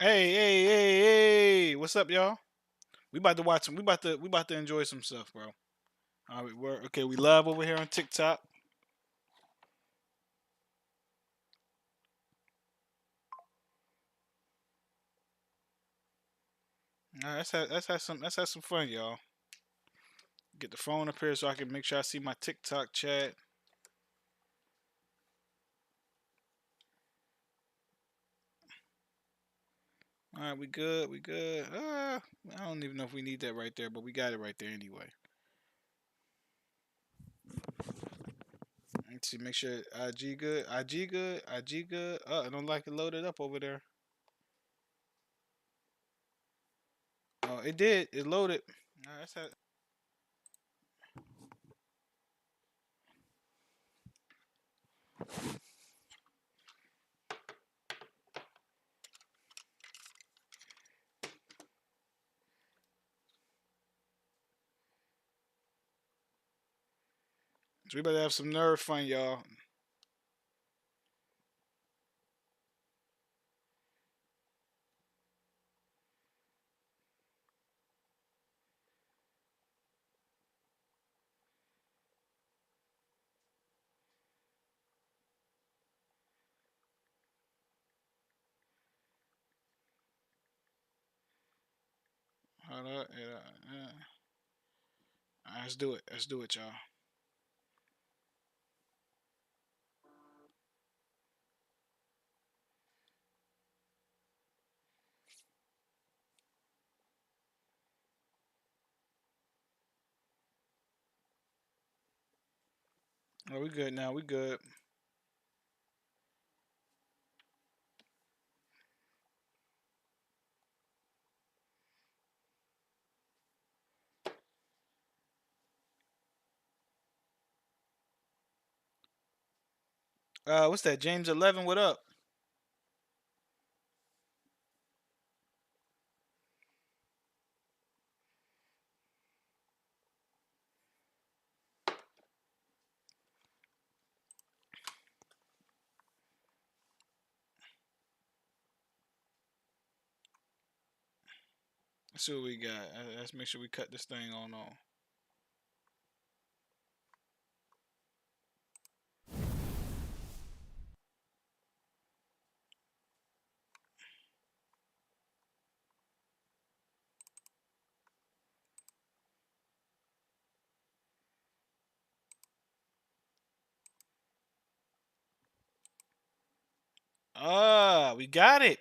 Hey! What's up, y'all? We about to watch some. We about to enjoy some stuff, bro. All right, we're okay. We live over here on TikTok. All right, let's have some fun, y'all. Get the phone up here so I can make sure I see my TikTok chat. All right, we good. We good. I don't even know if we need that right there, but we got it right there anyway. Let's see. Make sure IG good. IG good. IG good. I don't like it loaded up over there. Oh, it did. It loaded. All right, so we better have some nerve fun, y'all. Hold up. All right, let's do it. Let's do it, y'all. Oh, we good now. We good. What's that? James 11. What up? Let's see what we got. Let's make sure we cut this thing on. We got it.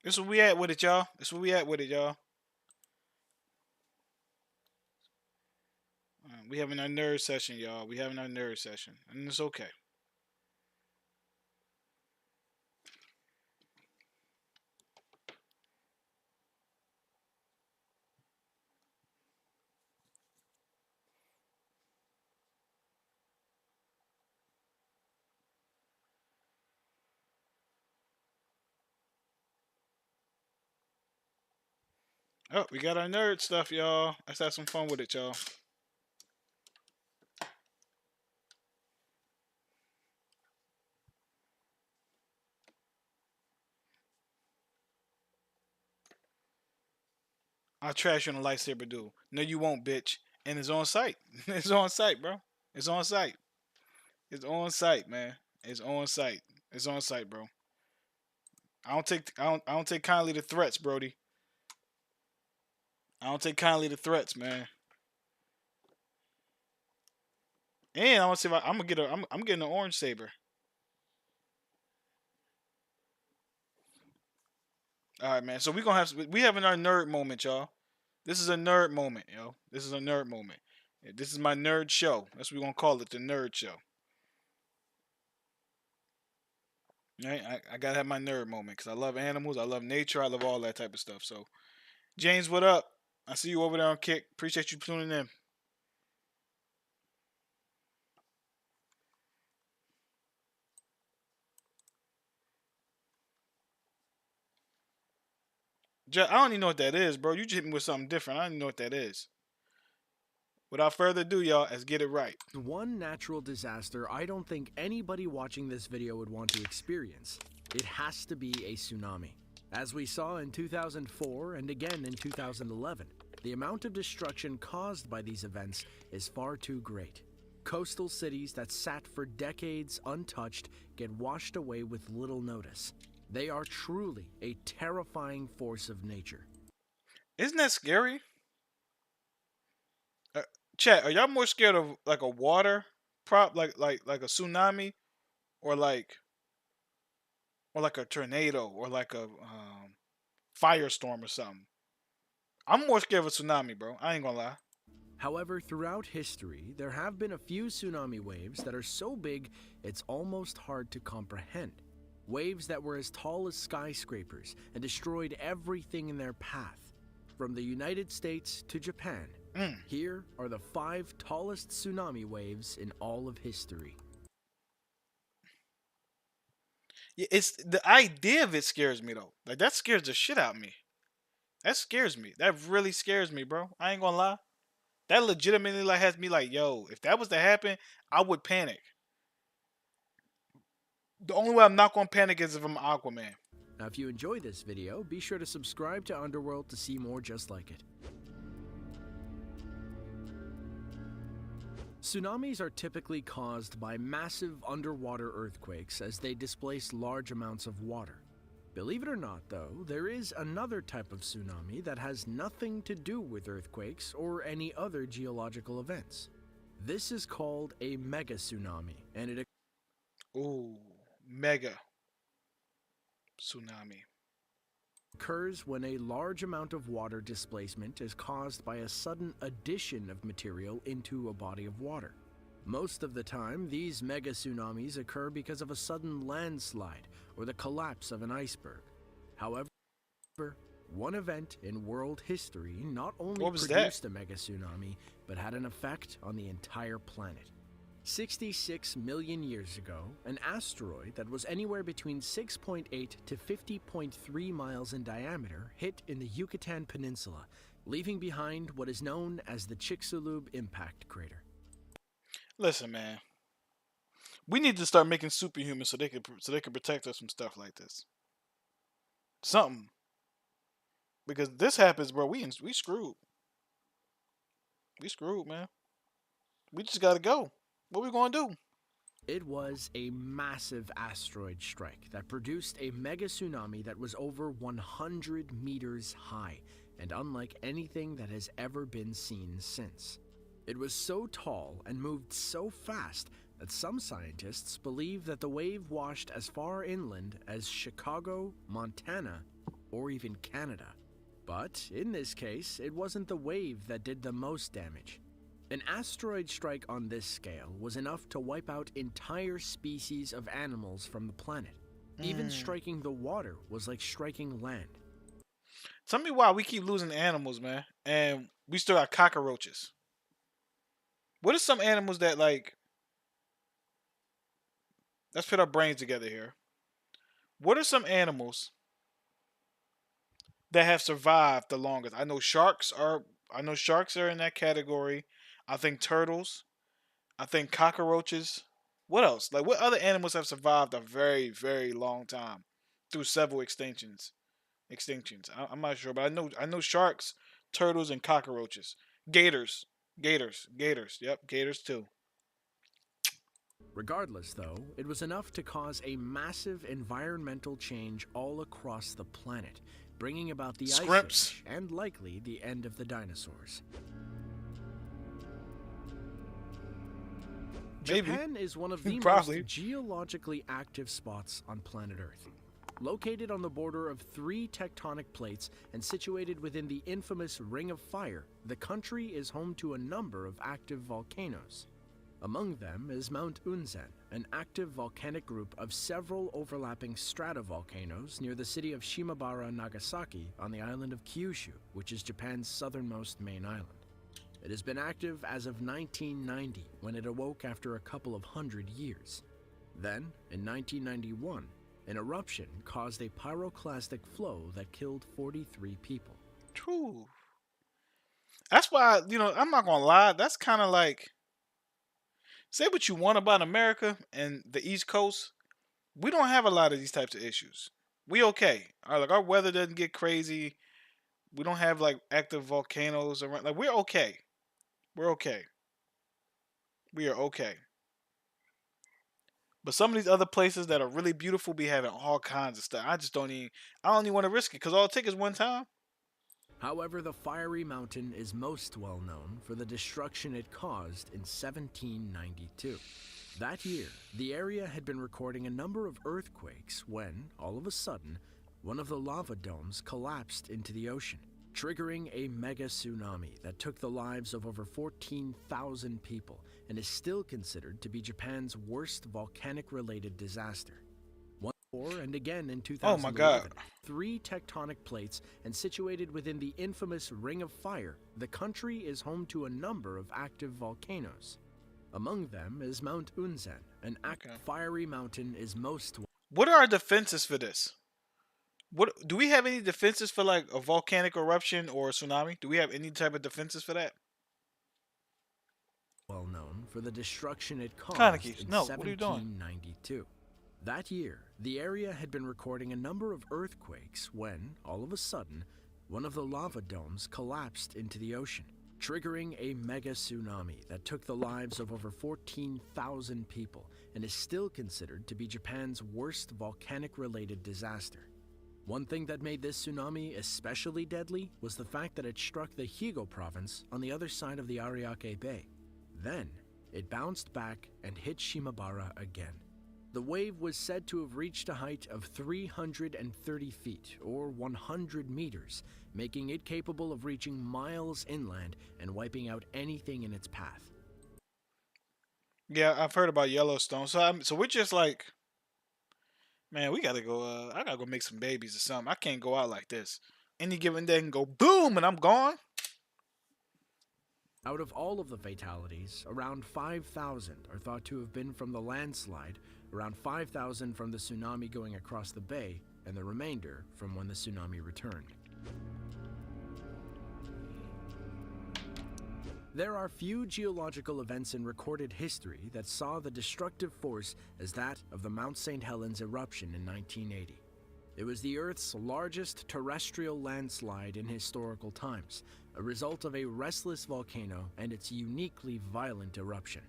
This where we at with it, y'all. This where we at with it, y'all. We having our nerd session, y'all. We having our nerd session, and it's okay. Oh, we got our nerd stuff, y'all. Let's have some fun with it, y'all. I'll trash you on a lightsaber duel. No, you won't, bitch. And it's on site. It's on site, bro. It's on site. It's on site, man. It's on site. It's on site, bro. I don't take kindly to threats, Brody. I don't take kindly to threats, man. And I want to see if I'm gonna get a. I'm getting an orange saber. All right, man. So we having our nerd moment, y'all. This is a nerd moment, yo. This is a nerd moment. This is my nerd show. That's what we're gonna call it, the nerd show. Right? I gotta have my nerd moment because I love animals, I love nature, I love all that type of stuff. So, James, what up? I see you over there on Kick. Appreciate you tuning in. I don't even know what that is, bro. You just hit me with something different. I don't even know what that is. Without further ado, y'all, let's get it right. One natural disaster I don't think anybody watching this video would want to experience. It has to be a tsunami. As we saw in 2004 and again in 2011, the amount of destruction caused by these events is far too great. Coastal cities that sat for decades untouched get washed away with little notice. They are truly a terrifying force of nature. Isn't that scary? Uh, Chat, are y'all more scared of like a water prop, like a tsunami, or like a tornado, or like a firestorm or something? I'm more scared of a tsunami, bro. I ain't gonna lie. However, throughout history, there have been a few tsunami waves that are so big it's almost hard to comprehend. Waves that were as tall as skyscrapers and destroyed everything in their path. From the United States to Japan, Mm. here are the 5 tallest tsunami waves in all of history. Yeah, it's the idea of it scares me though. Like that scares the shit out of me. That scares me. That really scares me, bro. I ain't gonna lie. That legitimately like has me like, yo, if that was to happen, I would panic. The only way I'm not gonna panic is if I'm Aquaman. Now, if you enjoyed this video, be sure to subscribe to Underworld to see more just like it. Tsunamis are typically caused by massive underwater earthquakes as they displace large amounts of water. Believe it or not, though, there is another type of tsunami that has nothing to do with earthquakes or any other geological events. This is called a mega tsunami, and it Ooh, mega tsunami. occurs when a large amount of water displacement is caused by a sudden addition of material into a body of water. Most of the time, these mega tsunamis occur because of a sudden landslide or the collapse of an iceberg. However, one event in world history not only What was produced that? a mega tsunami, but had an effect on the entire planet. 66 million years ago, an asteroid that was anywhere between 6.8 to 50.3 miles in diameter hit in the Yucatan Peninsula, leaving behind what is known as the Chicxulub impact crater. Listen, man. We need to start making superhumans so they can protect us from stuff like this. Something. Because this happens, bro. We screwed. We screwed, man. We just gotta go. What we gonna do? It was a massive asteroid strike that produced a mega tsunami that was over 100 meters high and unlike anything that has ever been seen since. It was so tall and moved so fast that some scientists believe that the wave washed as far inland as Chicago, Montana, or even Canada. But in this case, it wasn't the wave that did the most damage. An asteroid strike on this scale was enough to wipe out entire species of animals from the planet. Even striking the water was like striking land. Tell me why we keep losing animals, man, and we still got cockroaches. What are some animals that like? Let's put our brains together here. What are some animals that have survived the longest? I know sharks are. I know sharks are in that category. I think turtles. I think cockroaches. What else? Like what other animals have survived a very, very long time through several extinctions? I'm not sure, but I know sharks, turtles, and cockroaches. Gators. Gators. Yep, gators too. Regardless, though, it was enough to cause a massive environmental change all across the planet, bringing about the Ice Scrimps. Age and likely the end of the dinosaurs. Maybe. Japan is one of the Probably. most geologically active spots on planet Earth. Located on the border of 3 tectonic plates and situated within the infamous Ring of Fire, the country is home to a number of active volcanoes. Among them is Mount Unzen, an active volcanic group of several overlapping stratovolcanoes near the city of Shimabara, Nagasaki, on the island of Kyushu, which is Japan's southernmost main island. It has been active as of 1990, when it awoke after a couple of hundred years. Then, in 1991, an eruption caused a pyroclastic flow that killed 43 people. True. That's why, I'm not gonna lie. That's kind of like, say what you want about America and the East Coast. We don't have a lot of these types of issues. We okay. Like our weather doesn't get crazy. We don't have like active volcanoes around. Like we're okay. We're okay. We are okay. But some of these other places that are really beautiful be having all kinds of stuff. I just don't even. I don't even want to risk it because all it takes is one time. However, the fiery mountain is most well known for the destruction it caused in 1792. That year, the area had been recording a number of earthquakes when, all of a sudden, one of the lava domes collapsed into the ocean, triggering a mega tsunami that took the lives of over 14,000 people and is still considered to be Japan's worst volcanic-related disaster. Once before and again in Oh my god. 2011, 3 tectonic plates and situated within the infamous Ring of Fire, the country is home to a number of active volcanoes. Among them is Mount Unzen, an active fiery mountain is most. What are our defenses for this? What do we have any defenses for like a volcanic eruption or a tsunami? Do we have any type of defenses for that? Well known for the destruction it caused Kaneki, in no, what are you doing? 1792. That year, the area had been recording a number of earthquakes when, all of a sudden, one of the lava domes collapsed into the ocean, triggering a mega tsunami that took the lives of over 14,000 people and is still considered to be Japan's worst volcanic-related disaster. One thing that made this tsunami especially deadly was the fact that it struck the Higo province on the other side of the Ariake Bay. Then, it bounced back and hit Shimabara again. The wave was said to have reached a height of 330 feet, or 100 meters, making it capable of reaching miles inland and wiping out anything in its path. Yeah, I've heard about Yellowstone. So we're just like, man, we gotta go. I gotta go make some babies or something. I can't go out like this. Any given day can go boom and I'm gone. Out of all of the fatalities, around 5,000 are thought to have been from the landslide, around 5,000 from the tsunami going across the bay, and the remainder from when the tsunami returned. There are few geological events in recorded history that saw the destructive force as that of the Mount St. Helens eruption in 1980. It was the Earth's largest terrestrial landslide in historical times, a result of a restless volcano and its uniquely violent eruption.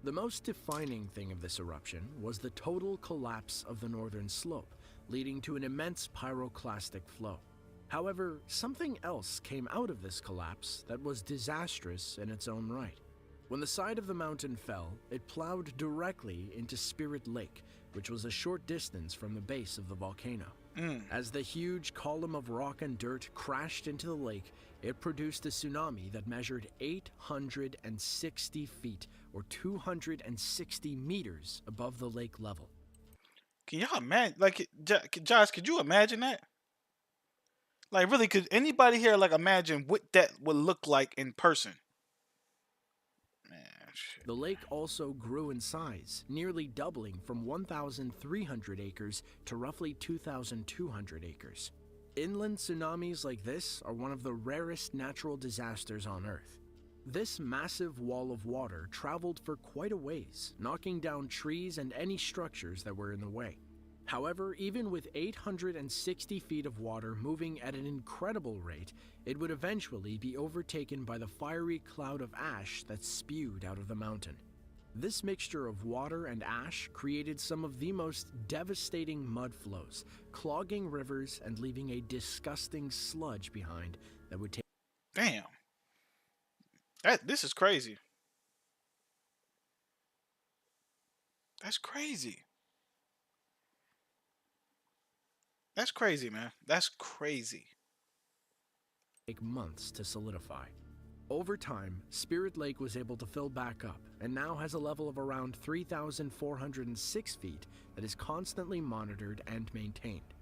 The most defining thing of this eruption was the total collapse of the northern slope, leading to an immense pyroclastic flow. However, something else came out of this collapse that was disastrous in its own right. When the side of the mountain fell, it plowed directly into Spirit Lake, which was a short distance from the base of the volcano. As the huge column of rock and dirt crashed into the lake, it produced a tsunami that measured 860 feet, or 260 meters above the lake level. Can y'all imagine? Like, Josh, could you imagine that? Like, really, could anybody here like imagine what that would look like in person? Man, shit. The lake also grew in size, nearly doubling from 1,300 acres to roughly 2,200 acres. Inland tsunamis like this are one of the rarest natural disasters on Earth. This massive wall of water traveled for quite a ways, knocking down trees and any structures that were in the way. However, even with 860 feet of water moving at an incredible rate, it would eventually be overtaken by the fiery cloud of ash that spewed out of the mountain. This mixture of water and ash created some of the most devastating mud flows, clogging rivers and leaving a disgusting sludge behind that would take. Damn. This is crazy. That's crazy. That's crazy, man. That's crazy. Take months to solidify. Over time, Spirit Lake was able to fill back up and now has a level of around 3,406 feet that is constantly monitored and maintained.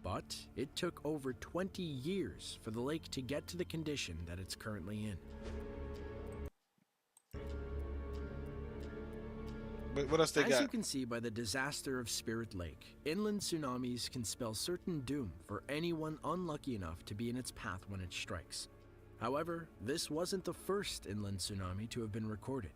But it took over 20 years for the lake to get to the condition that it's currently in. But what else they As got? you can see by the disaster of Spirit Lake, inland tsunamis can spell certain doom for anyone unlucky enough to be in its path when it strikes. However, this wasn't the first inland tsunami to have been recorded.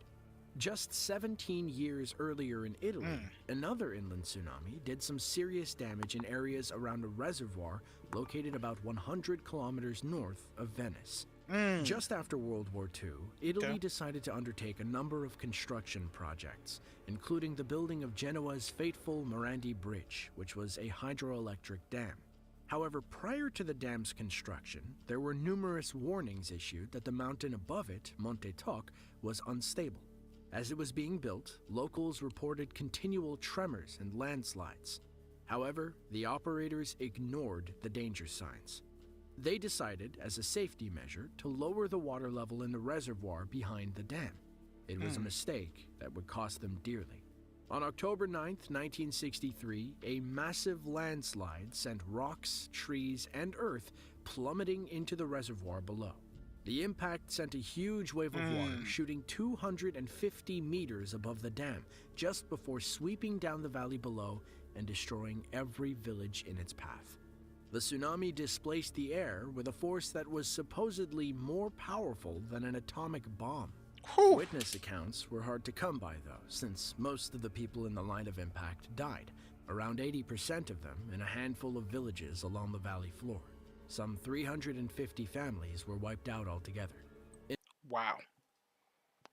Just 17 years earlier in Italy, Mm. another inland tsunami did some serious damage in areas around a reservoir located about 100 kilometers north of Venice. Mm. Just after World War II, Italy Okay. decided to undertake a number of construction projects, including the building of Genoa's fateful Morandi Bridge, which was a hydroelectric dam. However, prior to the dam's construction, there were numerous warnings issued that the mountain above it, Monte Toc, was unstable. As it was being built, locals reported continual tremors and landslides. However, the operators ignored the danger signs. They decided, as a safety measure, to lower the water level in the reservoir behind the dam. It was a mistake that would cost them dearly. On October 9th, 1963, a massive landslide sent rocks, trees, and earth plummeting into the reservoir below. The impact sent a huge wave of water shooting 250 meters above the dam, just before sweeping down the valley below and destroying every village in its path. The tsunami displaced the air with a force that was supposedly more powerful than an atomic bomb. Whew. Witness accounts were hard to come by, though, since most of the people in the line of impact died, around 80% of them in a handful of villages along the valley floor. Some 350 families were wiped out altogether. Wow.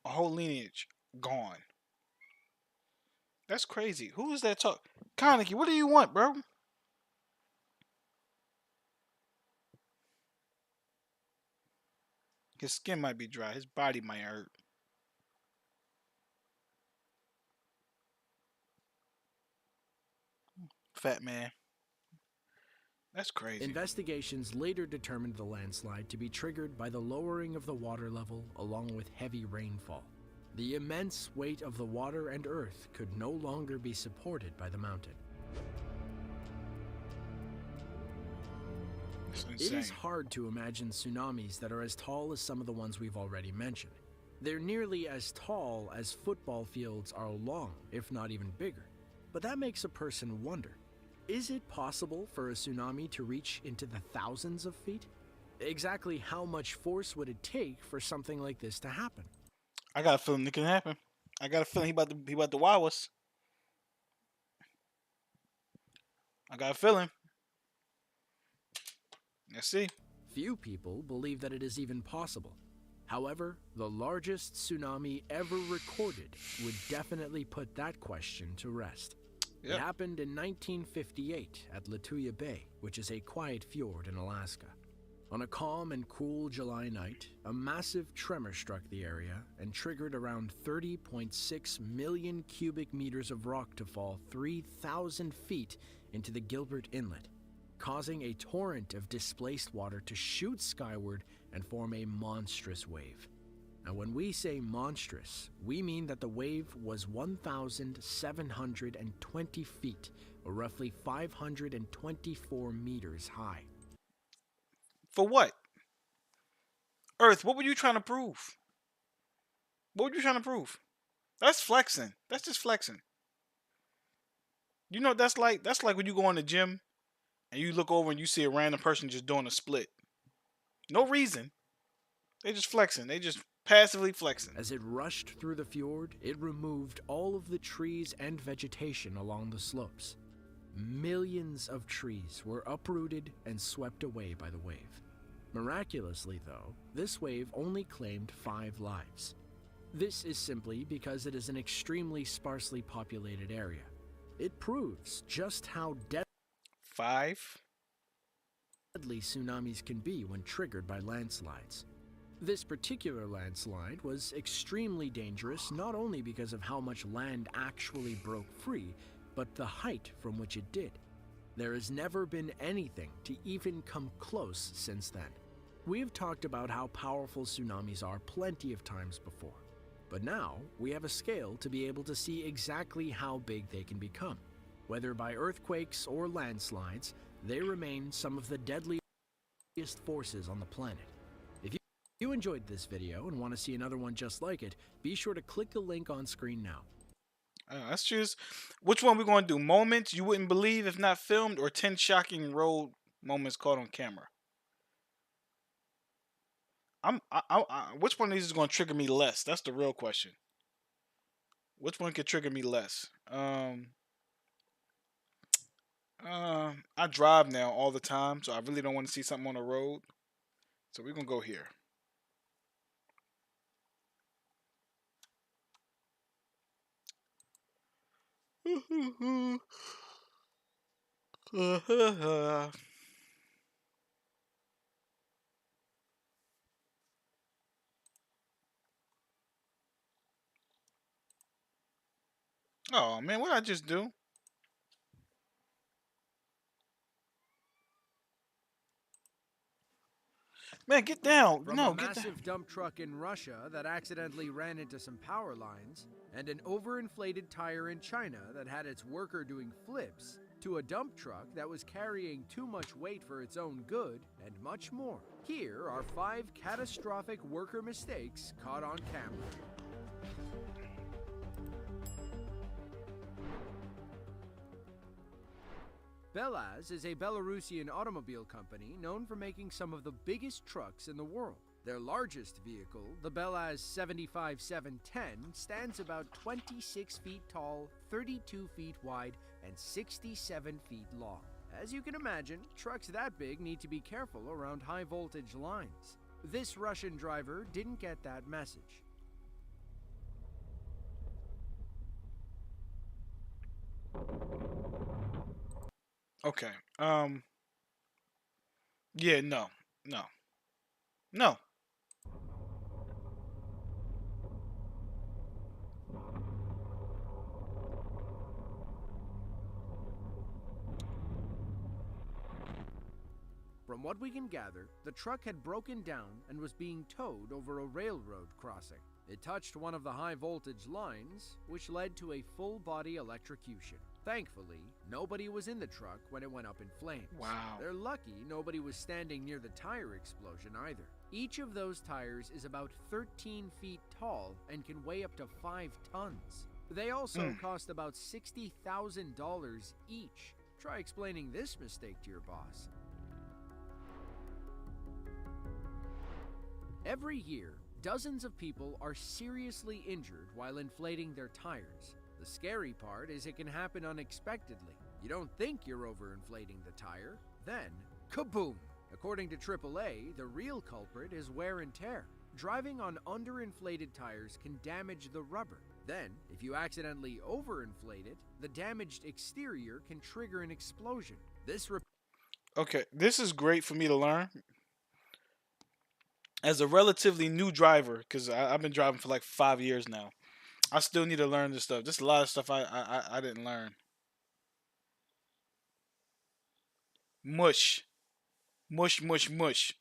A whole lineage gone. That's crazy. Who is that talk? Kaneki, what do you want, bro? His skin might be dry. His body might hurt. Fat man. That's crazy. Investigations later determined the landslide to be triggered by the lowering of the water level along with heavy rainfall. The immense weight of the water and earth could no longer be supported by the mountain. That's It insane. is hard to imagine tsunamis that are as tall as some of the ones we've already mentioned. They're nearly as tall as football fields are long, if not even bigger. But that makes a person wonder, is it possible for a tsunami to reach into the thousands of feet? Exactly how much force would it take for something like this to happen? I got a feeling it can happen. I got a feeling he about to wow us. I got a feeling. Let's see. Few people believe that it is even possible. However, the largest tsunami ever recorded would definitely put that question to rest. It Yep. happened in 1958 at Lituya Bay, which is a quiet fjord in Alaska. On a calm and cool July night, a massive tremor struck the area and triggered around 30.6 million cubic meters of rock to fall 3,000 feet into the Gilbert Inlet, causing a torrent of displaced water to shoot skyward and form a monstrous wave. Now, when we say monstrous, we mean that the wave was 1,720 feet, or roughly 524 meters high. For what? Earth, what were you trying to prove? What were you trying to prove? That's flexing. That's just flexing. You know what that's like? That's like when you go in the gym and you look over and you see a random person just doing a split. No reason. They just flexing. They just passively flexing. As it rushed through the fjord, it removed all of the trees and vegetation along the slopes. Millions of trees were uprooted and swept away by the wave. Miraculously, though, this wave only claimed 5 lives. This is simply because it is an extremely sparsely populated area. It proves just how 5. deadly tsunamis can be when triggered by landslides. This particular landslide was extremely dangerous not only because of how much land actually broke free, but the height from which it did. There has never been anything to even come close since then. We've talked about how powerful tsunamis are plenty of times before, but now we have a scale to be able to see exactly how big they can become. Whether by earthquakes or landslides, they remain some of the deadliest forces on the planet. If you enjoyed this video and want to see another one just like it, be sure to click the link on screen now. Let's choose. Which one we're going to do? Moments you wouldn't believe if not filmed, or 10 shocking road moments caught on camera? Which one of these is going to trigger me less? That's the real question. Which one could trigger me less? I drive now all the time, so I really don't want to see something on the road. So we're gonna go here. Oh man, what did I just do? Man, get down. From a No, get down. massive dump truck in Russia that accidentally ran into some power lines, and an overinflated tire in China that had its worker doing flips, to a dump truck that was carrying too much weight for its own good, and much more. Here are 5 catastrophic worker mistakes caught on camera. Belaz is a Belarusian automobile company known for making some of the biggest trucks in the world. Their largest vehicle, the Belaz 75710, stands about 26 feet tall, 32 feet wide, and 67 feet long. As you can imagine, trucks that big need to be careful around high voltage lines. This Russian driver didn't get that message. Okay. Yeah, no. No. No. From what we can gather, the truck had broken down and was being towed over a railroad crossing. It touched one of the high voltage lines, which led to a full body electrocution. Thankfully, nobody was in the truck when it went up in flames. Wow. They're lucky nobody was standing near the tire explosion either. Each of those tires is about 13 feet tall and can weigh up to 5 tons. They also cost about $60,000 each. Try explaining this mistake to your boss. Every year, dozens of people are seriously injured while inflating their tires. The scary part is it can happen unexpectedly. You don't think you're overinflating the tire, then kaboom! According to AAA, the real culprit is wear and tear. Driving on underinflated tires can damage the rubber. Then, if you accidentally overinflate it, the damaged exterior can trigger an explosion. Okay, this is great for me to learn. As a relatively new driver, because I've been driving for like 5 years now, I still need to learn this stuff. Just a lot of stuff I didn't learn. Mush, mush, mush, mush.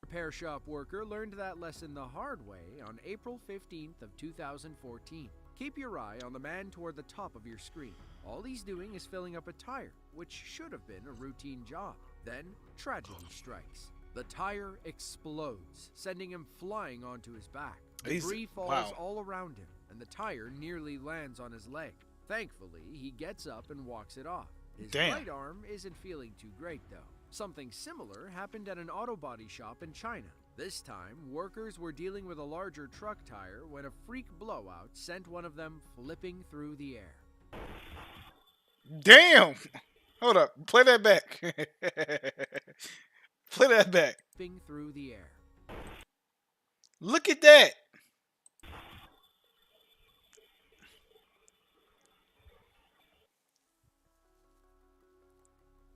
Repair shop worker learned that lesson the hard way on April 15th of 2014. Keep your eye on the man toward the top of your screen. All he's doing is filling up a tire, which should have been a routine job. Then, tragedy strikes. The tire explodes, sending him flying onto his back. Debris falls all around him, and the tire nearly lands on his leg. Thankfully, he gets up and walks it off. His right arm isn't feeling too great, though. Something similar happened at an auto body shop in China. This time, workers were dealing with a larger truck tire when a freak blowout sent one of them flipping through the air. Damn! Hold up. Play that back. Play that back. Flipping through the air. Look at that.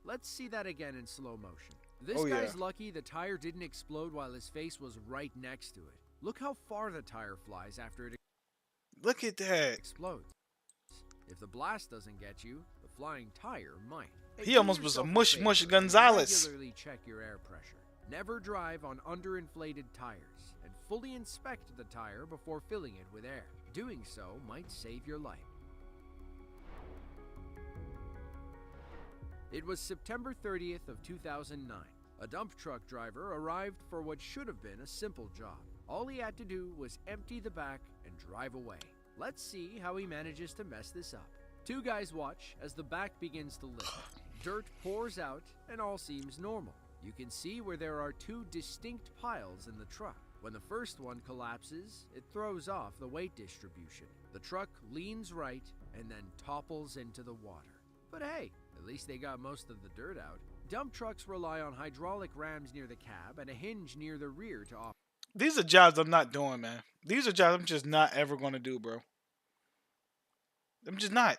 Let's see that again in slow motion. This guy's lucky the tire didn't explode while his face was right next to it. Look how far the tire flies after it Look at that. explodes. If the blast doesn't get you, the flying tire might. He almost was a mush Gonzalez. Regularly check your air pressure. Never drive on underinflated tires, and fully inspect the tire before filling it with air. Doing so might save your life. It was September 30th of 2009. A dump truck driver arrived for what should have been a simple job. All he had to do was empty the back and drive away. Let's see how he manages to mess this up. Two guys watch as the back begins to lift. Dirt pours out and all seems normal. You can see where there are 2 distinct piles in the truck. When the first one collapses, it throws off the weight distribution. The truck leans right and then topples into the water. But hey, at least they got most of the dirt out. Dump trucks rely on hydraulic rams near the cab and a hinge near the rear to operate. These are jobs I'm not doing, man. These are jobs I'm just not ever going to do, bro. I'm just not.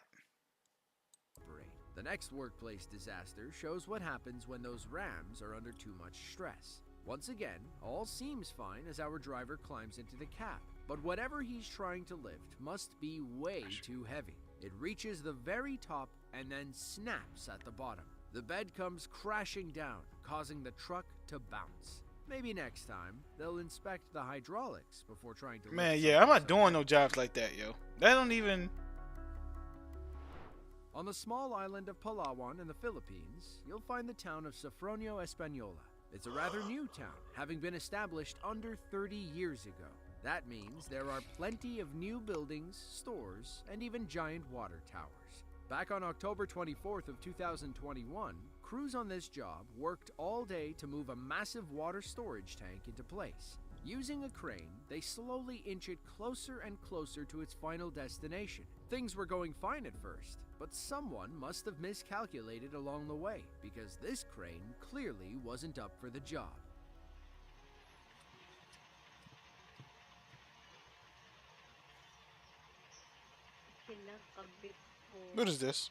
The next workplace disaster shows what happens when those rams are under too much stress. Once again, all seems fine as our driver climbs into the cab, but whatever he's trying to lift must be way too heavy. It reaches the very top and then snaps at the bottom. The bed comes crashing down, causing the truck to bounce. Maybe next time, they'll inspect the hydraulics before trying to... Man, yeah, I'm not doing no jobs like that, yo. That don't even... On the small island of Palawan in the Philippines, you'll find the town of Sofronio Española. It's a rather new town, having been established under 30 years ago. That means there are plenty of new buildings, stores, and even giant water towers. Back on October 24th of 2021, crews on this job worked all day to move a massive water storage tank into place. Using a crane, they slowly inch it closer and closer to its final destination. Things were going fine at first, but someone must have miscalculated along the way, because this crane clearly wasn't up for the job. What is this?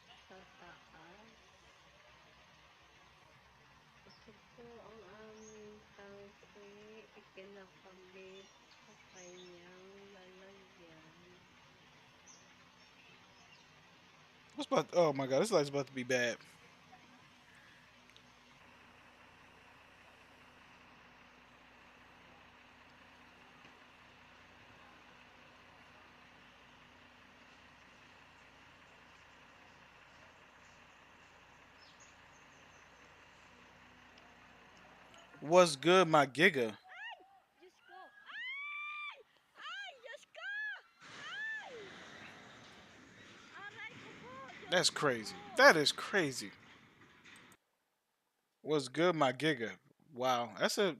What's about? Oh my God, this light's about to be bad. What's good, my Giga? That's crazy. That is crazy. What's good, my Giga? Wow, that's a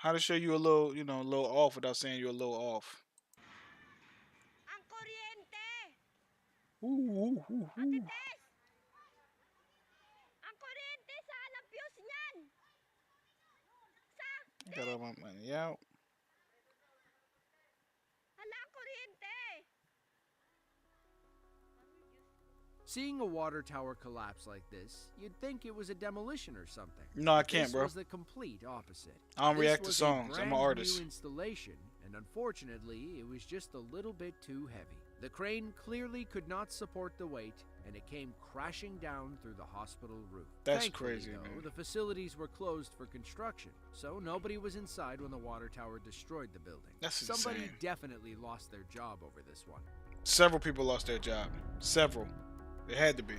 how to show you a little, you know, a little off without saying you're a little off. Ang kuryente! Ooh. Ate Tess! Ang kuryente! Saan ang fuse niyan? Got all my money out. Hala, ang kuryente! Seeing a water tower collapse like this, you'd think it was a demolition or something. No, I can't, This bro. was the complete opposite. I don't This react to was songs. A I'm an brand artist. New installation, and unfortunately, it was just a little bit too heavy. The crane clearly could not support the weight, and it came crashing down through the hospital roof. That's Thankfully, crazy, though, man. the facilities were closed for construction, so nobody was inside when the water tower destroyed the building. That's Somebody insane. definitely lost their job over this one. Several people lost their job. Several. It had to be.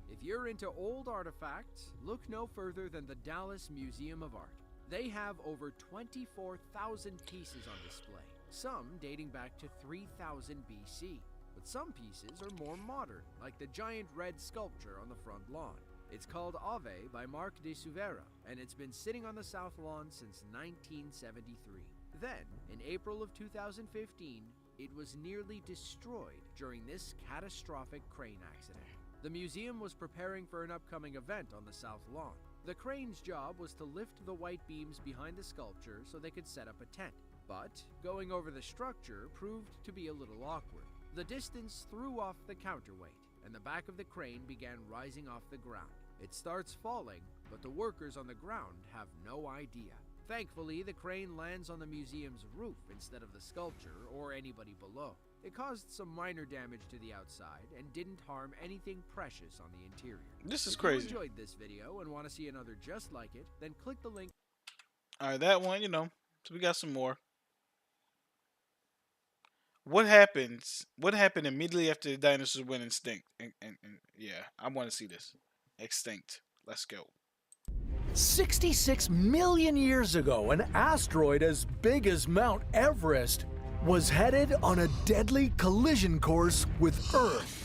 If you're into old artifacts, look no further than the Dallas Museum of Art. They have over 24,000 pieces on display, some dating back to 3000 BC. But some pieces are more modern, like the giant red sculpture on the front lawn. It's called Ave by Marc de Suvera, and it's been sitting on the south lawn since 1973. Then, in April of 2015, it was nearly destroyed during this catastrophic crane accident. The museum was preparing for an upcoming event on the south lawn. The crane's job was to lift the white beams behind the sculpture so they could set up a tent. But going over the structure proved to be a little awkward. The distance threw off the counterweight, and the back of the crane began rising off the ground. It starts falling, but the workers on the ground have no idea. Thankfully, the crane lands on the museum's roof instead of the sculpture or anybody below. It caused some minor damage to the outside and didn't harm anything precious on the interior. This is If crazy. you enjoyed this video and want to see another just like it, then click the link. All right, that one, you know. So we got some more. What happens? What happened immediately after the dinosaurs went extinct? And yeah, I want to see this. Extinct. Let's go. 66 million years ago, an asteroid as big as Mount Everest was headed on a deadly collision course with Earth.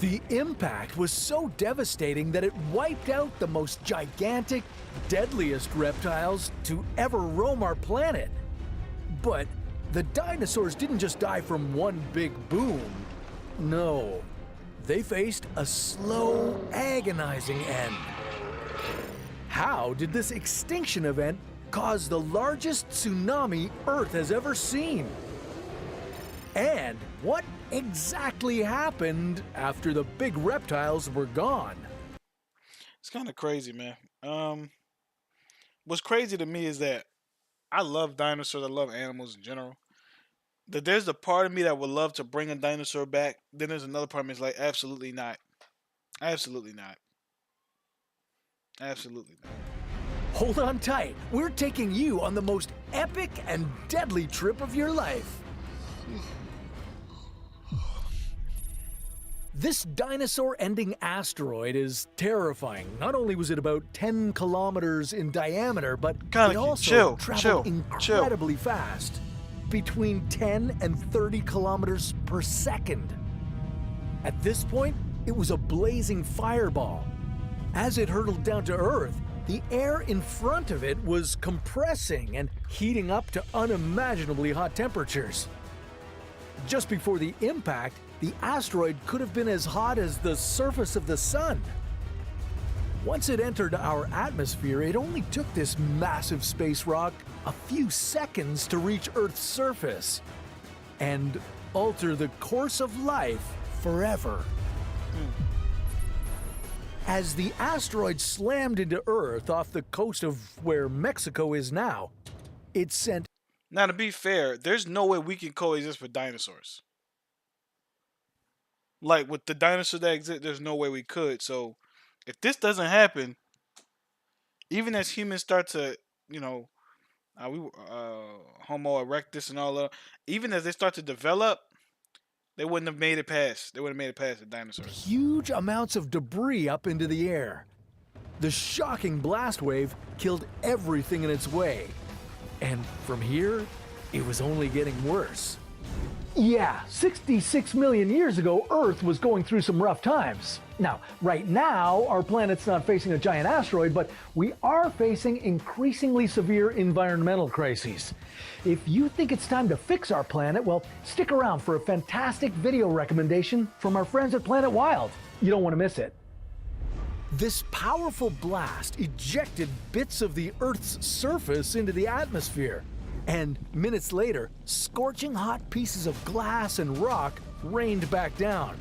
The impact was so devastating that it wiped out the most gigantic, deadliest reptiles to ever roam our planet. But the dinosaurs didn't just die from one big boom. No, they faced a slow, agonizing end. How did this extinction event cause the largest tsunami Earth has ever seen? And what exactly happened after the big reptiles were gone? It's kind of crazy, man. What's crazy to me is that I love dinosaurs. I love animals in general. That there's a part of me that would love to bring a dinosaur back. Then there's another part of me that's like, absolutely not. Absolutely not. Absolutely not. Hold on tight. We're taking you on the most epic and deadly trip of your life. This dinosaur-ending asteroid is terrifying. Not only was it about 10 kilometers in diameter, but it also traveled incredibly fast. Between 10 and 30 kilometers per second. At this point, it was a blazing fireball. As it hurtled down to Earth, the air in front of it was compressing and heating up to unimaginably hot temperatures. Just before the impact, the asteroid could have been as hot as the surface of the sun. Once it entered our atmosphere, it only took this massive space rock a few seconds to reach Earth's surface and alter the course of life forever. As the asteroid slammed into Earth off the coast of where Mexico is now, it sent... Now, to be fair, there's no way we can coexist with dinosaurs. Like, with the dinosaurs that exist, there's no way we could. So, if this doesn't happen, even as humans start to, Homo erectus and all that, even as they start to develop, they wouldn't have made it past. They wouldn't have made it past the dinosaurs. Huge amounts of debris up into the air. The shocking blast wave killed everything in its way. And from here, it was only getting worse. Yeah, 66 million years ago, Earth was going through some rough times. Now, right now, our planet's not facing a giant asteroid, but we are facing increasingly severe environmental crises. If you think it's time to fix our planet, well, stick around for a fantastic video recommendation from our friends at Planet Wild. You don't want to miss it. This powerful blast ejected bits of the Earth's surface into the atmosphere. And minutes later, scorching hot pieces of glass and rock rained back down.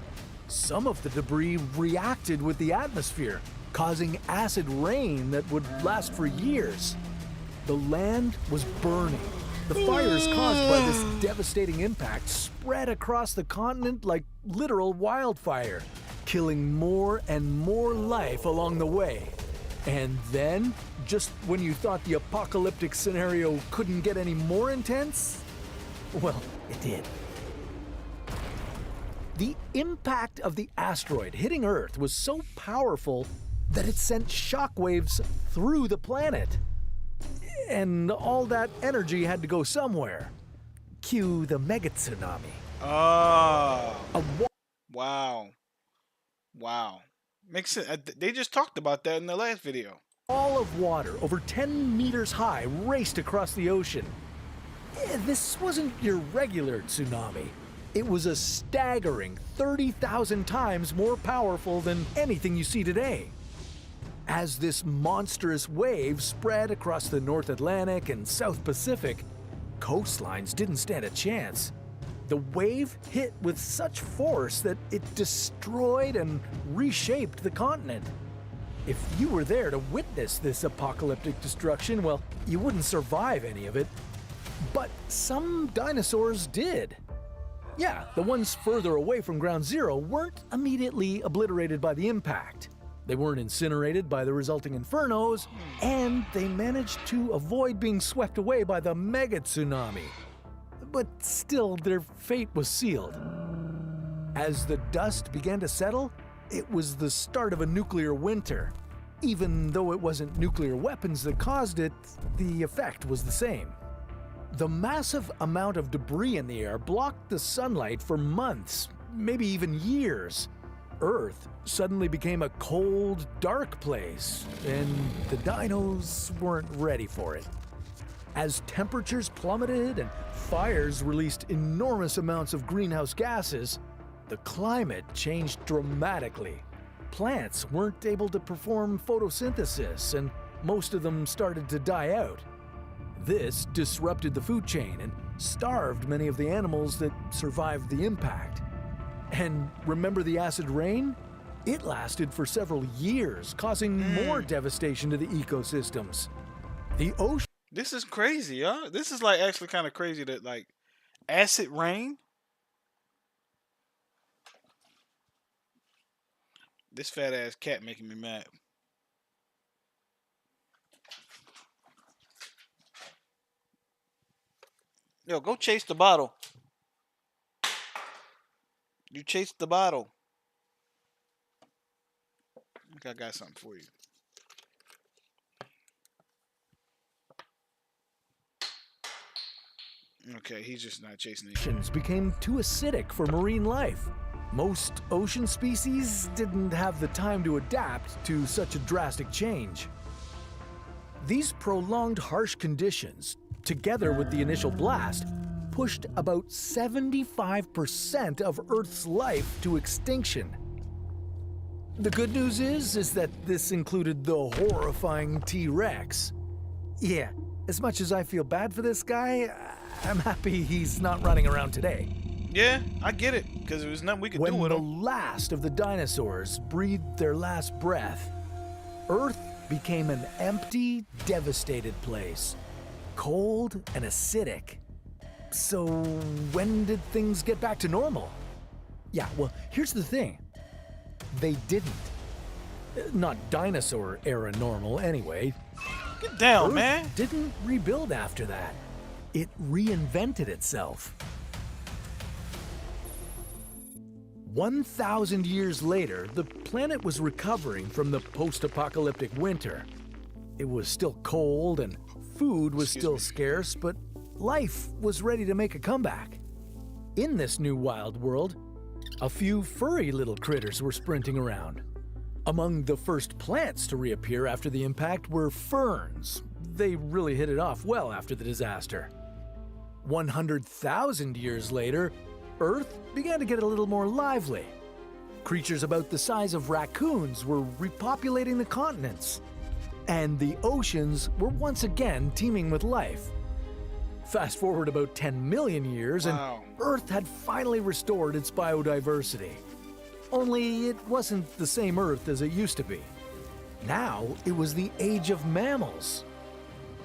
Some of the debris reacted with the atmosphere, causing acid rain that would last for years. The land was burning. The fires caused by this devastating impact spread across the continent like literal wildfire, killing more and more life along the way. And then, just when you thought the apocalyptic scenario couldn't get any more intense, well, it did. The impact of the asteroid hitting Earth was so powerful that it sent shockwaves through the planet. And all that energy had to go somewhere. Cue the mega tsunami. Oh. Wow. Wow. Makes sense. They just talked about that in the last video. All of water over 10 meters high raced across the ocean. This wasn't your regular tsunami. It was a staggering 30,000 times more powerful than anything you see today. As this monstrous wave spread across the North Atlantic and South Pacific, coastlines didn't stand a chance. The wave hit with such force that it destroyed and reshaped the continent. If you were there to witness this apocalyptic destruction, well, you wouldn't survive any of it. But some dinosaurs did. Yeah, the ones further away from Ground Zero weren't immediately obliterated by the impact. They weren't incinerated by the resulting infernos, and they managed to avoid being swept away by the mega tsunami. But still, their fate was sealed. As the dust began to settle, it was the start of a nuclear winter. Even though it wasn't nuclear weapons that caused it, the effect was the same. The massive amount of debris in the air blocked the sunlight for months, maybe even years. Earth suddenly became a cold, dark place, and the dinos weren't ready for it. As temperatures plummeted and fires released enormous amounts of greenhouse gases, the climate changed dramatically. Plants weren't able to perform photosynthesis, and most of them started to die out. This disrupted the food chain and starved many of the animals that survived the impact. And remember the acid rain? It lasted for several years, causing more devastation to the ecosystems. The ocean. This is crazy, y'all. This is like actually kind of crazy that like acid rain. This fat ass cat making me mad. Yo, go chase the bottle. You chased the bottle. I think I got something for you. Okay, he's just not chasing it. Oceans became too acidic for marine life. Most ocean species didn't have the time to adapt to such a drastic change. These prolonged harsh conditions, together with the initial blast, pushed about 75% of Earth's life to extinction. The good news is that this included the horrifying T-Rex. Yeah, as much as I feel bad for this guy, I'm happy he's not running around today. Yeah, I get it, because there was nothing we could do When with the him. last of the dinosaurs breathed their last breath, Earth became an empty, devastated place. Cold and acidic. So when did things get back to normal? Yeah, well, here's the thing. They didn't. Not dinosaur era normal, anyway. Get down, Earth man. didn't rebuild after that. It reinvented itself. 1,000 years later, the planet was recovering from the post-apocalyptic winter. It was still cold and food was still scarce, but life was ready to make a comeback. In this new wild world, a few furry little critters were sprinting around. Among the first plants to reappear after the impact were ferns. They really hit it off well after the disaster. 100,000 years later, Earth began to get a little more lively. Creatures about the size of raccoons were repopulating the continents. And the oceans were once again teeming with life. Fast forward about 10 million years, Wow. and Earth had finally restored its biodiversity. Only it wasn't the same Earth as it used to be. Now it was the age of mammals.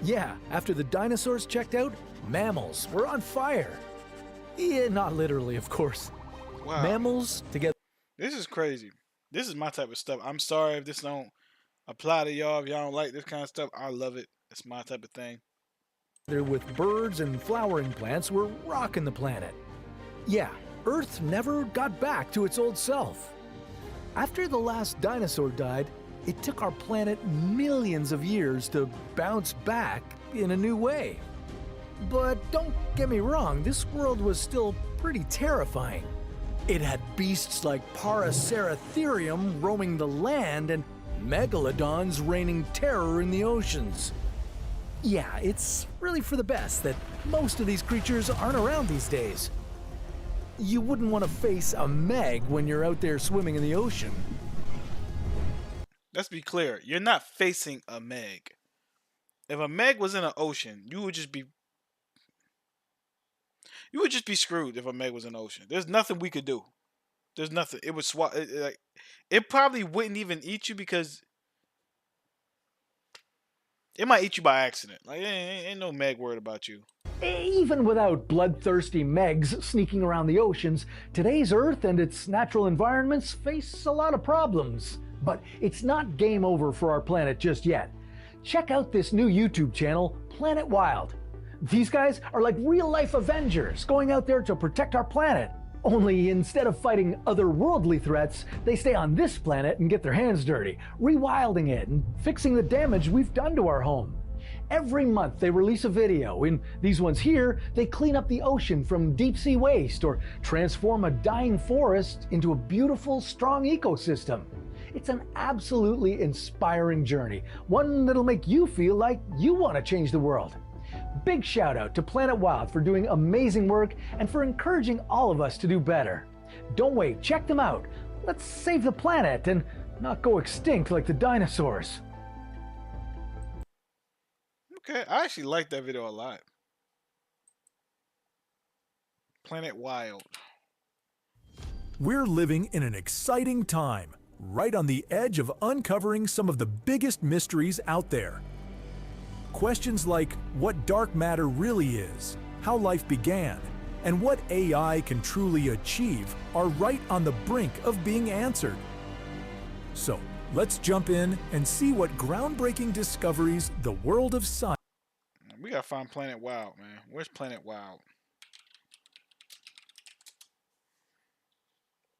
Yeah, after the dinosaurs checked out, mammals were on fire. Yeah, not literally, of course. Wow. Mammals together This is crazy. This is my type of stuff. I'm sorry if this don't apply to y'all. If y'all don't like this kind of stuff, I love it. It's my type of thing. with birds and flowering plants were rocking the planet. Yeah, Earth never got back to its old self. After the last dinosaur died, it took our planet millions of years to bounce back in a new way. But don't get me wrong, this world was still pretty terrifying. It had beasts like Paraceratherium roaming the land and megalodons raining terror in the oceans. Yeah, it's really for the best that most of these creatures aren't around these days. You wouldn't want to face a Meg when you're out there swimming in the ocean. Let's be clear. You're not facing a Meg. If a Meg was in an ocean, you would just be screwed if a Meg was in the ocean. There's nothing we could do. There's nothing. It would swat. It probably wouldn't even eat you because it might eat you by accident. Like ain't no Meg worried about you. Even without bloodthirsty Megs sneaking around the oceans, today's Earth and its natural environments face a lot of problems. But it's not game over for our planet just yet. Check out this new YouTube channel, Planet Wild. These guys are like real-life Avengers going out there to protect our planet. Only instead of fighting otherworldly threats, they stay on this planet and get their hands dirty, rewilding it and fixing the damage we've done to our home. Every month they release a video. In these ones here, they clean up the ocean from deep-sea waste or transform a dying forest into a beautiful, strong ecosystem. It's an absolutely inspiring journey, one that'll make you feel like you want to change the world. Big shout out to Planet Wild for doing amazing work and for encouraging all of us to do better. Don't wait, check them out. Let's save the planet and not go extinct like the dinosaurs. Okay, I actually like that video a lot. Planet Wild. We're living in an exciting time, right on the edge of uncovering some of the biggest mysteries out there. Questions like what dark matter really is, how life began, and what AI can truly achieve are right on the brink of being answered. So, let's jump in and see what groundbreaking discoveries the world of science. We gotta find Planet Wild, man. Where's Planet Wild?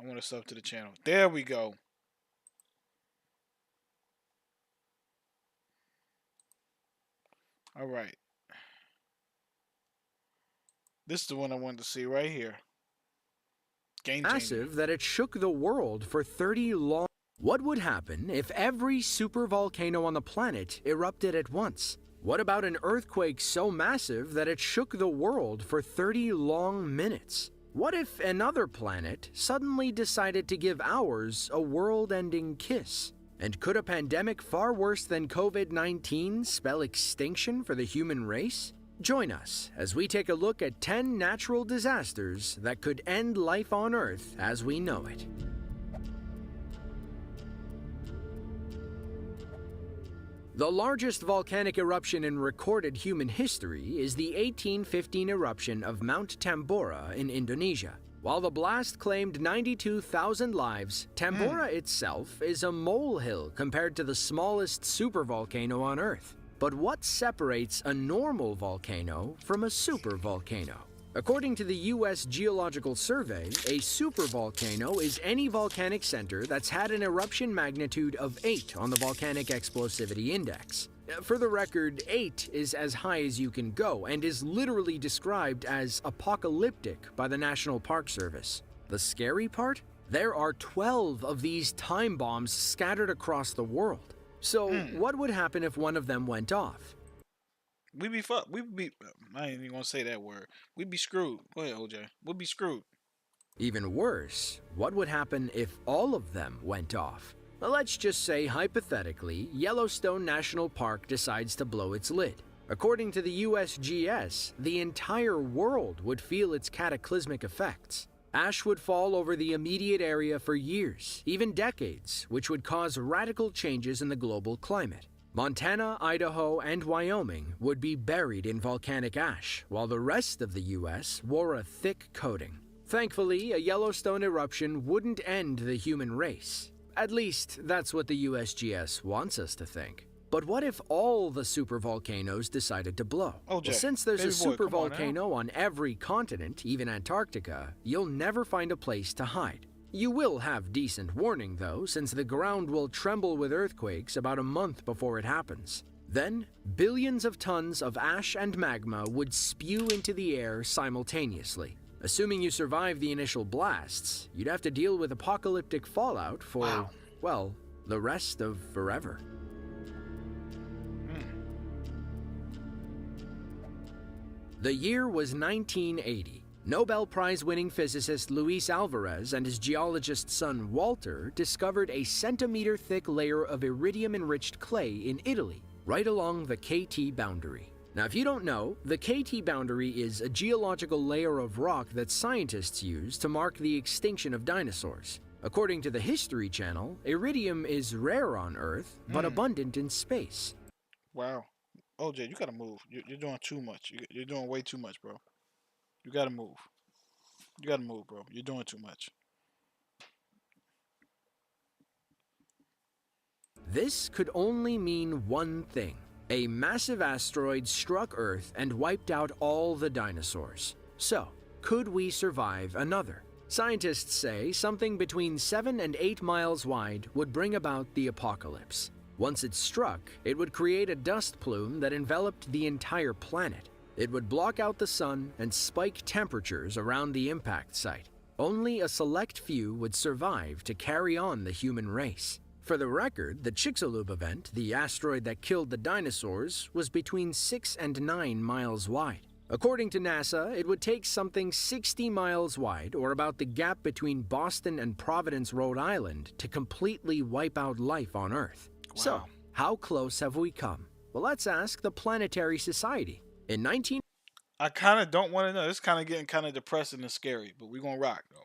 I want to sub to the channel. There we go. All right. This is the one I wanted to see right here. Game changer. Massive that it shook the world for 30 long. What would happen if every supervolcano on the planet erupted at once? What about an earthquake so massive that it shook the world for 30 long minutes? What if another planet suddenly decided to give ours a world-ending kiss? And could a pandemic far worse than COVID-19 spell extinction for the human race? Join us as we take a look at 10 natural disasters that could end life on Earth as we know it. The largest volcanic eruption in recorded human history is the 1815 eruption of Mount Tambora in Indonesia. While the blast claimed 92,000 lives, Tambora itself is a molehill compared to the smallest supervolcano on Earth. But what separates a normal volcano from a supervolcano? According to the U.S. Geological Survey, a supervolcano is any volcanic center that's had an eruption magnitude of 8 on the Volcanic Explosivity Index. For the record, 8 is as high as you can go and is literally described as apocalyptic by the National Park Service. The scary part? There are 12 of these time bombs scattered across the world. So what would happen if one of them went off? We'd be fucked. We'd be. I ain't even gonna say that word. We'd be screwed. Go ahead, OJ. We'd be screwed. Even worse, what would happen if all of them went off? Well, let's just say, hypothetically, Yellowstone National Park decides to blow its lid. According to the USGS, the entire world would feel its cataclysmic effects. Ash would fall over the immediate area for years, even decades, which would cause radical changes in the global climate. Montana, Idaho, and Wyoming would be buried in volcanic ash, while the rest of the U.S. wore a thick coating. Thankfully, a Yellowstone eruption wouldn't end the human race. At least, that's what the USGS wants us to think. But what if all the supervolcanoes decided to blow? OJ, Well, since there's a baby boy, come on now. supervolcano on every continent, even Antarctica, you'll never find a place to hide. You will have decent warning, though, since the ground will tremble with earthquakes about a month before it happens. Then, billions of tons of ash and magma would spew into the air simultaneously. Assuming you survive the initial blasts, you'd have to deal with apocalyptic fallout for, well, the rest of forever. The year was 1980. Nobel Prize-winning physicist Luis Alvarez and his geologist son Walter discovered a centimeter-thick layer of iridium-enriched clay in Italy, right along the KT boundary. Now, if you don't know, the KT boundary is a geological layer of rock that scientists use to mark the extinction of dinosaurs. According to the History Channel, iridium is rare on Earth, but abundant in space. Wow. OJ, you gotta move. You're doing too much. You're doing way too much, bro. You gotta move. You gotta move, bro. You're doing too much. This could only mean one thing. A massive asteroid struck Earth and wiped out all the dinosaurs. So, could we survive another? Scientists say something between 7 and 8 miles wide would bring about the apocalypse. Once it struck, it would create a dust plume that enveloped the entire planet. It would block out the sun and spike temperatures around the impact site. Only a select few would survive to carry on the human race. For the record, the Chicxulub event, the asteroid that killed the dinosaurs, was between 6 and 9 miles wide. According to NASA, it would take something 60 miles wide, or about the gap between Boston and Providence, Rhode Island, to completely wipe out life on Earth. Wow. So, how close have we come? Well, let's ask the Planetary Society. In 1908, I kind of don't want to know. It's kind of getting kind of depressing and scary, but we're going to rock, though.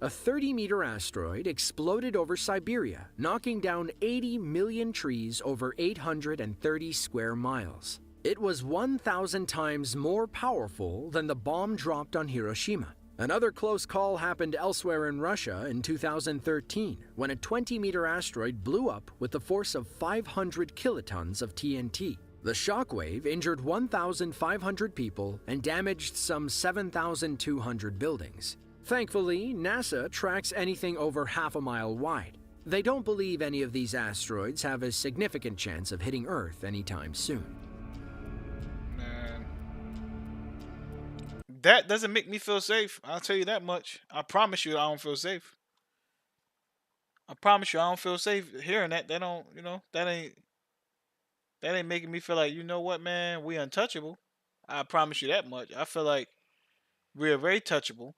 a 30-meter asteroid exploded over Siberia, knocking down 80 million trees over 830 square miles. It was 1,000 times more powerful than the bomb dropped on Hiroshima. Another close call happened elsewhere in Russia in 2013, when a 20-meter asteroid blew up with the force of 500 kilotons of TNT. The shockwave injured 1,500 people and damaged some 7,200 buildings. Thankfully, NASA tracks anything over half a mile wide. They don't believe any of these asteroids have a significant chance of hitting Earth anytime soon. Man. That doesn't make me feel safe. I'll tell you that much. I promise you I don't feel safe. I promise you I don't feel safe hearing that. That don't, that ain't making me feel like, you know what, man, we untouchable. I promise you that much. I feel like we are very touchable.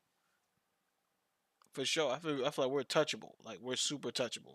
For sure. I feel like we're touchable. Like we're super touchable.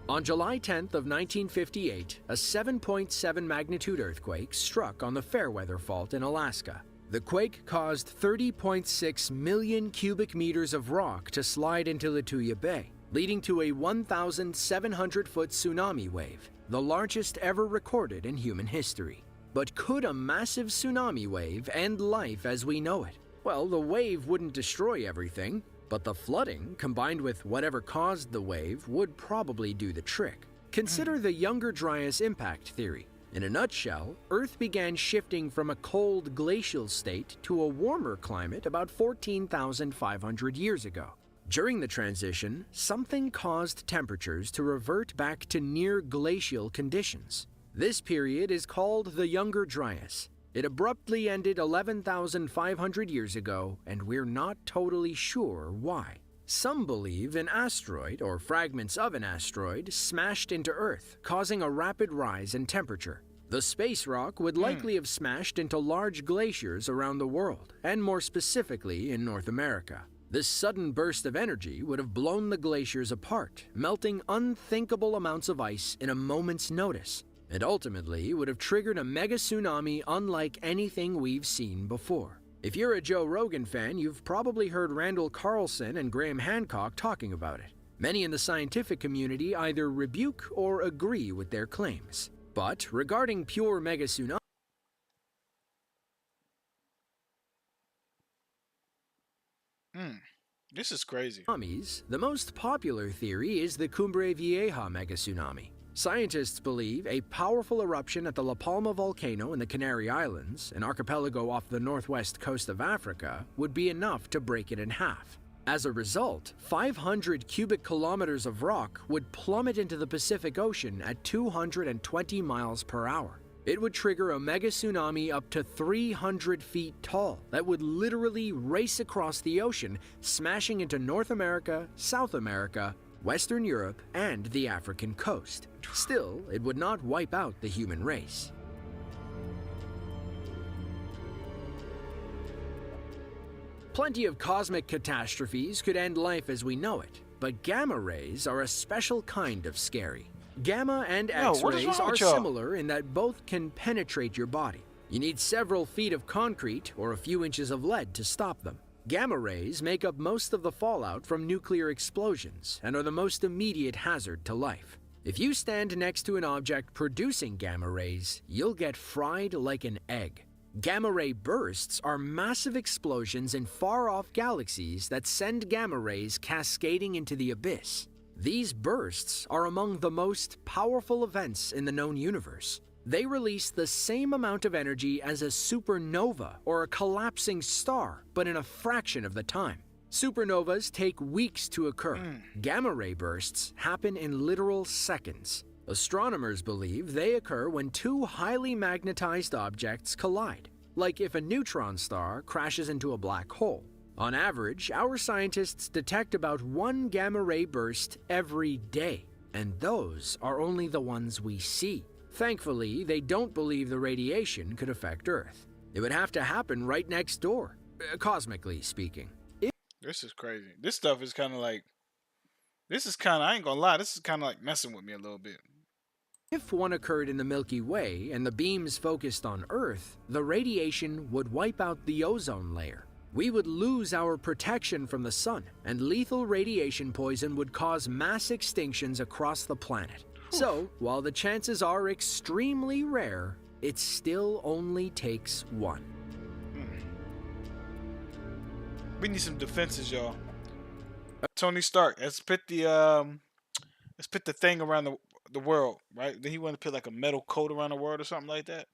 On July 10th of 1958, a 7.7 magnitude earthquake struck on the Fairweather Fault in Alaska. The quake caused 30.6 million cubic meters of rock to slide into Lituya Bay, leading to a 1,700-foot tsunami wave, the largest ever recorded in human history. But could a massive tsunami wave end life as we know it? Well, the wave wouldn't destroy everything, but the flooding, combined with whatever caused the wave, would probably do the trick. Consider the Younger Dryas impact theory. In a nutshell, Earth began shifting from a cold glacial state to a warmer climate about 14,500 years ago. During the transition, something caused temperatures to revert back to near glacial conditions. This period is called the Younger Dryas. It abruptly ended 11,500 years ago, and we're not totally sure why. Some believe an asteroid, or fragments of an asteroid, smashed into Earth, causing a rapid rise in temperature. The space rock would likely have smashed into large glaciers around the world, and more specifically in North America. This sudden burst of energy would have blown the glaciers apart, melting unthinkable amounts of ice in a moment's notice, and ultimately would have triggered a mega tsunami unlike anything we've seen before. If you're a Joe Rogan fan, you've probably heard Randall Carlson and Graham Hancock talking about it. Many in the scientific community either rebuke or agree with their claims. But regarding pure mega tsunamis, This is crazy. the most popular theory is the Cumbre Vieja mega tsunami. Scientists believe a powerful eruption at the La Palma volcano in the Canary Islands, an archipelago off the northwest coast of Africa, would be enough to break it in half. As a result, 500 cubic kilometers of rock would plummet into the Pacific Ocean at 220 miles per hour. It would trigger a mega tsunami up to 300 feet tall that would literally race across the ocean, smashing into North America, South America, Western Europe, and the African coast. Still, it would not wipe out the human race. Plenty of cosmic catastrophes could end life as we know it, but gamma rays are a special kind of scary. Gamma and X-rays are similar in that both can penetrate your body. You need several feet of concrete or a few inches of lead to stop them. Gamma rays make up most of the fallout from nuclear explosions and are the most immediate hazard to life. If you stand next to an object producing gamma rays, you'll get fried like an egg. Gamma ray bursts are massive explosions in far-off galaxies that send gamma rays cascading into the abyss. These bursts are among the most powerful events in the known universe. They release the same amount of energy as a supernova or a collapsing star, but in a fraction of the time. Supernovas take weeks to occur. Gamma ray bursts happen in literal seconds. Astronomers believe they occur when two highly magnetized objects collide, like if a neutron star crashes into a black hole. On average, our scientists detect about one gamma ray burst every day, and those are only the ones we see. Thankfully, they don't believe the radiation could affect Earth. It would have to happen right next door, cosmically speaking. This is crazy. This stuff is kind of like, I ain't gonna lie, this is kind of like messing with me a little bit. If one occurred in the Milky Way and the beams focused on Earth, the radiation would wipe out the ozone layer. We would lose our protection from the sun, and lethal radiation poison would cause mass extinctions across the planet. So, while the chances are extremely rare, it still only takes one. We need some defenses, y'all. Tony Stark, let's put the thing around the world, right? Then he want to put like a metal coat around the world or something like that.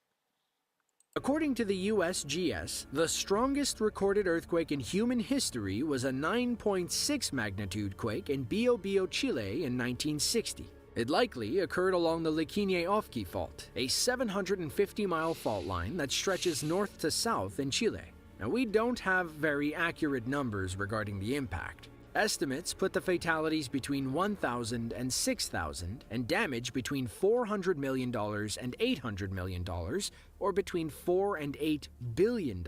According to the USGS, the strongest recorded earthquake in human history was a 9.6 magnitude quake in Biobío, Chile in 1960. It likely occurred along the Liquiñe-Ofqui Fault, a 750-mile fault line that stretches north to south in Chile. Now, we don't have very accurate numbers regarding the impact. Estimates put the fatalities between 1,000 and 6,000 and damage between $400 million and $800 million, or between $4 and $8 billion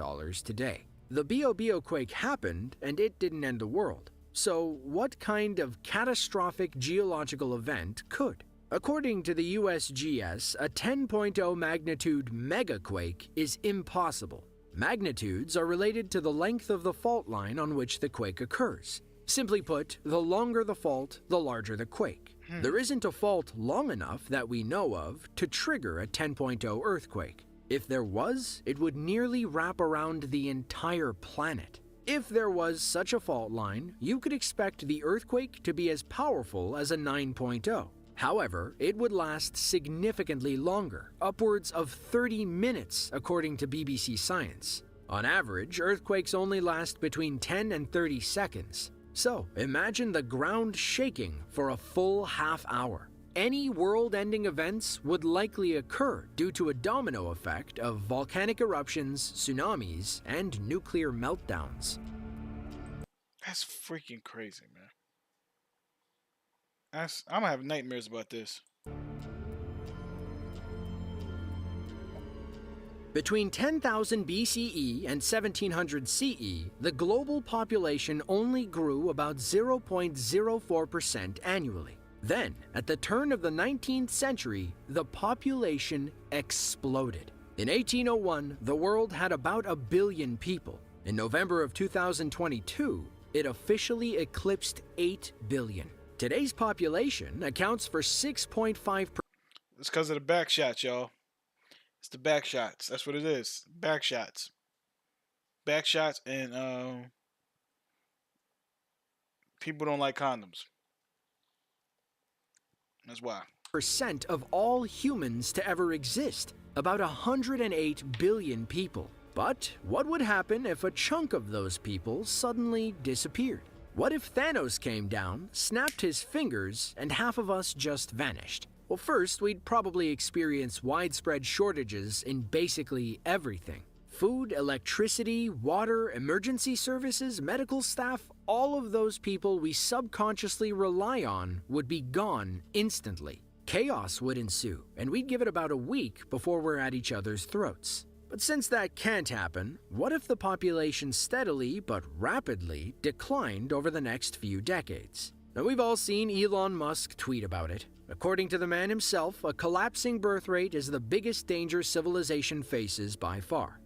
today. The Biobío quake happened, and it didn't end the world. So, what kind of catastrophic geological event could? According to the USGS, a 10.0 magnitude megaquake is impossible. Magnitudes are related to the length of the fault line on which the quake occurs. Simply put, the longer the fault, the larger the quake. There isn't a fault long enough that we know of to trigger a 10.0 earthquake. If there was, it would nearly wrap around the entire planet. If there was such a fault line, you could expect the earthquake to be as powerful as a 9.0. However, it would last significantly longer, upwards of 30 minutes according to BBC Science. On average, earthquakes only last between 10 and 30 seconds. So, imagine the ground shaking for a full half hour. Any world-ending events would likely occur due to a domino effect of volcanic eruptions, tsunamis, and nuclear meltdowns. That's freaking crazy, man. I'm gonna have nightmares about this. Between 10,000 BCE and 1700 CE, the global population only grew about 0.04% annually. Then, at the turn of the 19th century, the population exploded. In 1801, the world had about 1 billion people. In November of 2022, it officially eclipsed 8 billion. Today's population accounts for 6.5%. It's because of the back shots, y'all. It's the back shots. That's what it is. Back shots. Back shots, and people don't like condoms. That's why. Percent of all humans to ever exist, about 108 billion people. But what would happen if a chunk of those people suddenly disappeared? What if Thanos came down, snapped his fingers, and half of us just vanished? Well, first, we'd probably experience widespread shortages in basically everything. Food, electricity, water, emergency services, medical staff, all of those people we subconsciously rely on would be gone instantly. Chaos would ensue, and we'd give it about a week before we're at each other's throats. But since that can't happen, what if the population steadily but rapidly declined over the next few decades? Now, we've all seen Elon Musk tweet about it. According to the man himself, a collapsing birth rate is the biggest danger civilization faces by far.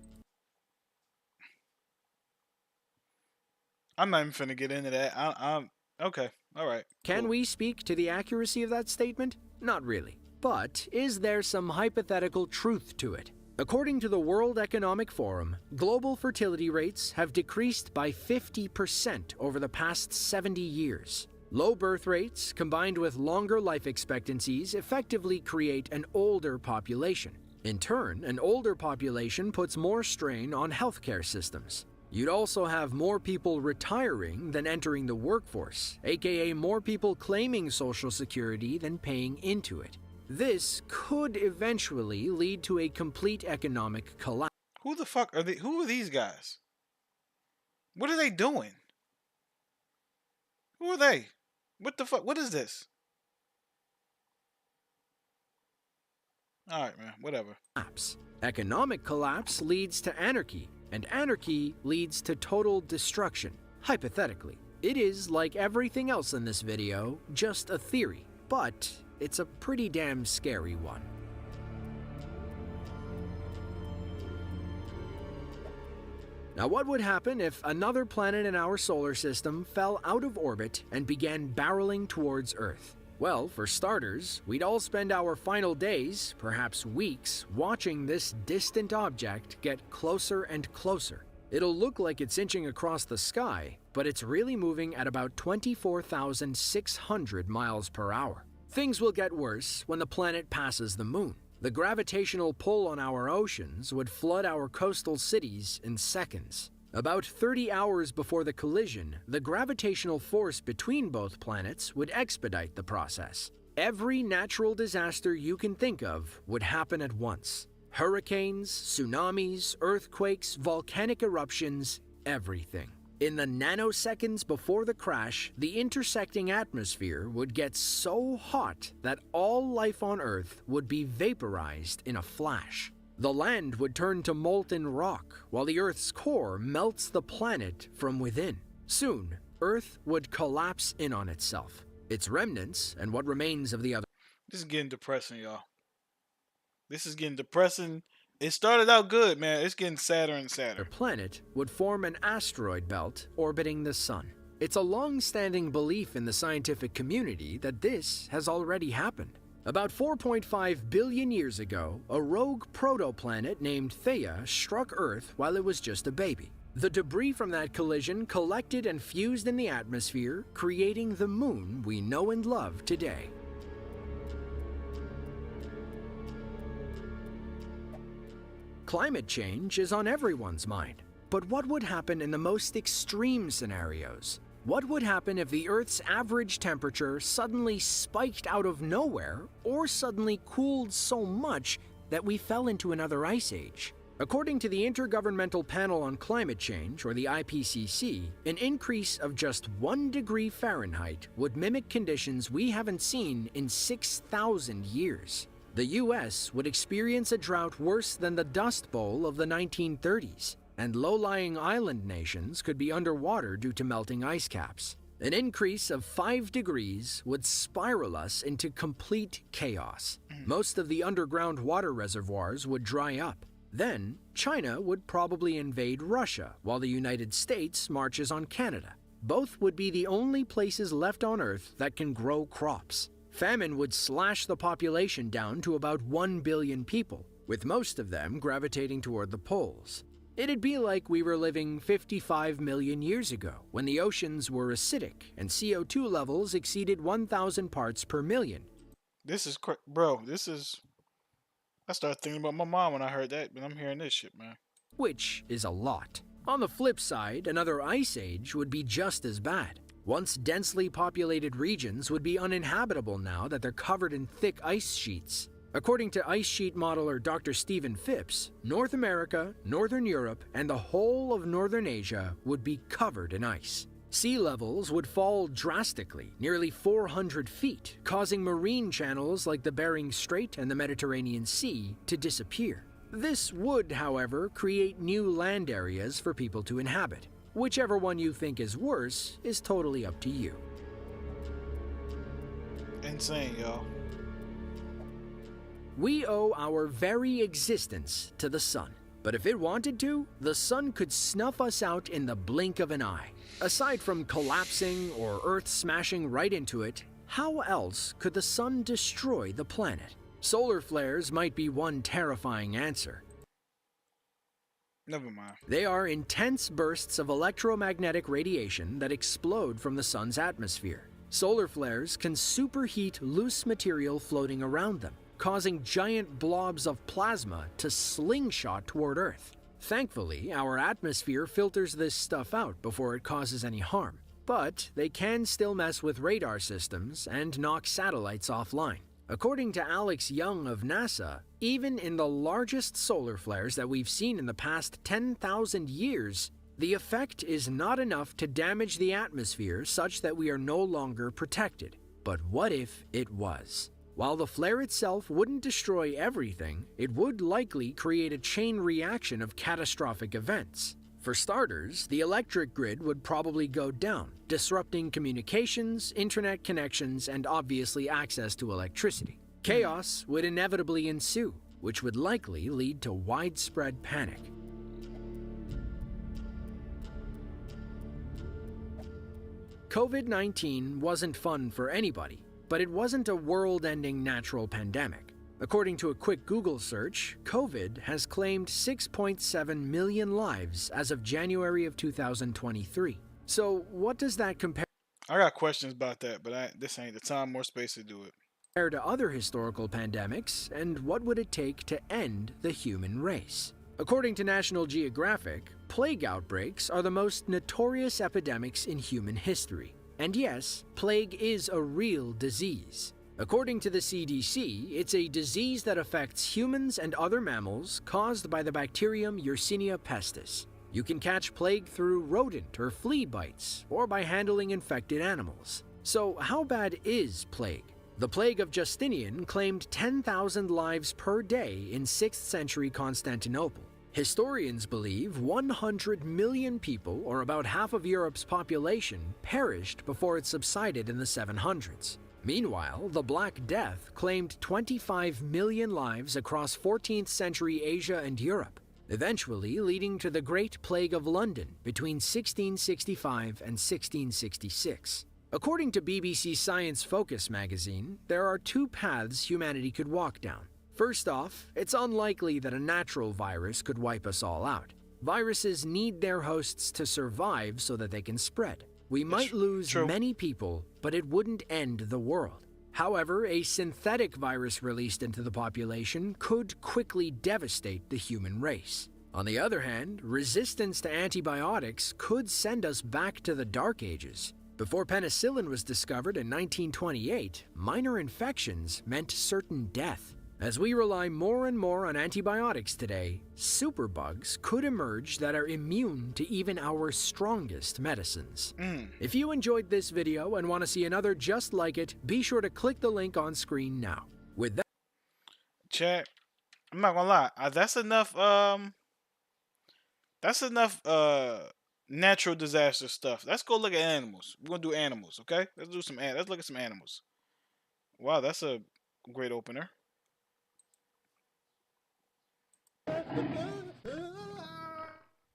I'm not even finna get into that. I'm okay. All right. Can Cool. we speak to the accuracy of that statement? Not really. But is there some hypothetical truth to it? According to the World Economic Forum, global fertility rates have decreased by 50% over the past 70 years. Low birth rates, combined with longer life expectancies, effectively create an older population. In turn, an older population puts more strain on healthcare systems. You'd also have more people retiring than entering the workforce, aka more people claiming Social Security than paying into it. This could eventually lead to a complete economic collapse. Who the fuck are they? Who are these guys? What are they doing? Who are they? What the fuck? What is this? All right, man. Whatever. collapse. Economic collapse leads to anarchy, and anarchy leads to total destruction. Hypothetically, it is, like everything else in this video, just a theory, but it's a pretty damn scary one. Now, what would happen if another planet in our solar system fell out of orbit and began barreling towards Earth? Well, for starters, we'd all spend our final days, perhaps weeks, watching this distant object get closer and closer. It'll look like it's inching across the sky, but it's really moving at about 24,600 miles per hour. Things will get worse when the planet passes the moon. The gravitational pull on our oceans would flood our coastal cities in seconds. About 30 hours before the collision, the gravitational force between both planets would expedite the process. Every natural disaster you can think of would happen at once. Hurricanes, tsunamis, earthquakes, volcanic eruptions, everything. In the nanoseconds before the crash, the intersecting atmosphere would get so hot that all life on Earth would be vaporized in a flash. The land would turn to molten rock, while the Earth's core melts the planet from within. Soon, Earth would collapse in on itself. Its remnants, and what remains of the other This is getting depressing, y'all. This is getting depressing. It started out good, man. It's getting sadder and sadder. planet would form an asteroid belt orbiting the Sun. It's a long-standing belief in the scientific community that this has already happened. About 4.5 billion years ago, a rogue protoplanet named Theia struck Earth while it was just a baby. The debris from that collision collected and fused in the atmosphere, creating the moon we know and love today. Climate change is on everyone's mind. But what would happen in the most extreme scenarios? What would happen if the Earth's average temperature suddenly spiked out of nowhere, or suddenly cooled so much that we fell into another ice age? According to the Intergovernmental Panel on Climate Change, or the IPCC, an increase of just 1 degree Fahrenheit would mimic conditions we haven't seen in 6,000 years. The US would experience a drought worse than the Dust Bowl of the 1930s, and low-lying island nations could be underwater due to melting ice caps. An increase of 5 degrees would spiral us into complete chaos. Most of the underground water reservoirs would dry up. Then, China would probably invade Russia, while the United States marches on Canada. Both would be the only places left on Earth that can grow crops. Famine would slash the population down to about 1 billion people, with most of them gravitating toward the poles. It'd be like we were living 55 million years ago, when the oceans were acidic and CO2 levels exceeded 1,000 parts per million. This is bro. This is. I started thinking about my mom when I heard that, but I'm hearing this shit, man. Which is a lot. On the flip side, another ice age would be just as bad. Once densely populated regions would be uninhabitable now that they're covered in thick ice sheets. According to ice sheet modeler Dr. Stephen Phipps, North America, Northern Europe, and the whole of Northern Asia would be covered in ice. Sea levels would fall drastically, nearly 400 feet, causing marine channels like the Bering Strait and the Mediterranean Sea to disappear. This would, however, create new land areas for people to inhabit. Whichever one you think is worse is totally up to you. Insane, y'all. We owe our very existence to the sun. But if it wanted to, the sun could snuff us out in the blink of an eye. Aside from collapsing or Earth smashing right into it, how else could the sun destroy the planet? Solar flares might be one terrifying answer. Never mind. They are intense bursts of electromagnetic radiation that explode from the sun's atmosphere. Solar flares can superheat loose material floating around them, causing giant blobs of plasma to slingshot toward Earth. Thankfully, our atmosphere filters this stuff out before it causes any harm. But they can still mess with radar systems and knock satellites offline. According to Alex Young of NASA, even in the largest solar flares that we've seen in the past 10,000 years, The effect is not enough to damage the atmosphere such that we are no longer protected. But what if it was? While the flare itself wouldn't destroy everything, it would likely create a chain reaction of catastrophic events. For starters, the electric grid would probably go down, disrupting communications, internet connections, and obviously access to electricity. Chaos would inevitably ensue, which would likely lead to widespread panic. COVID-19 wasn't fun for anybody, but it wasn't a world-ending natural pandemic. According to a quick Google search, COVID has claimed 6.7 million lives as of January of 2023. So what does that compare I got questions about that, but this ain't the time or space to do it. to other historical pandemics, and what would it take to end the human race? According to National Geographic, plague outbreaks are the most notorious epidemics in human history. And yes, plague is a real disease. According to the CDC, it's a disease that affects humans and other mammals caused by the bacterium Yersinia pestis. You can catch plague through rodent or flea bites, or by handling infected animals. So how bad is plague? The plague of Justinian claimed 10,000 lives per day in 6th century Constantinople. Historians believe 100 million people, or about half of Europe's population, perished before it subsided in the 700s. Meanwhile, the Black Death claimed 25 million lives across 14th century Asia and Europe, eventually leading to the Great Plague of London between 1665 and 1666. According to BBC Science Focus magazine, there are two paths humanity could walk down. First off, it's unlikely that a natural virus could wipe us all out. Viruses need their hosts to survive so that they can spread. We might lose many people, but it wouldn't end the world. However, a synthetic virus released into the population could quickly devastate the human race. On the other hand, resistance to antibiotics could send us back to the Dark Ages. Before penicillin was discovered in 1928, minor infections meant certain death. As we rely more and more on antibiotics today, superbugs could emerge that are immune to even our strongest medicines. If you enjoyed this video and want to see another just like it, be sure to click the link on screen now. With that, Chat, I'm not gonna lie. That's enough. That's enough. Natural disaster stuff. Let's go look at animals. We're gonna do animals, okay? Let's do some. Let's look at some animals. Wow, that's a great opener.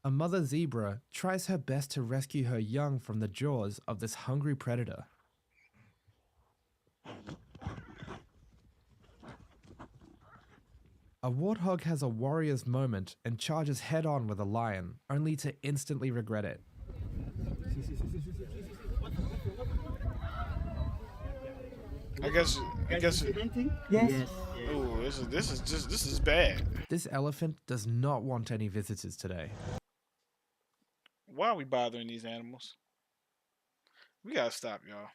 A mother zebra tries her best to rescue her young from the jaws of this hungry predator. A warthog has a warrior's moment and charges head-on with a lion, only to instantly regret it. I guess. Yes. Ooh, this is bad. This elephant does not want any visitors today. Why are we bothering these animals? We gotta stop, y'all.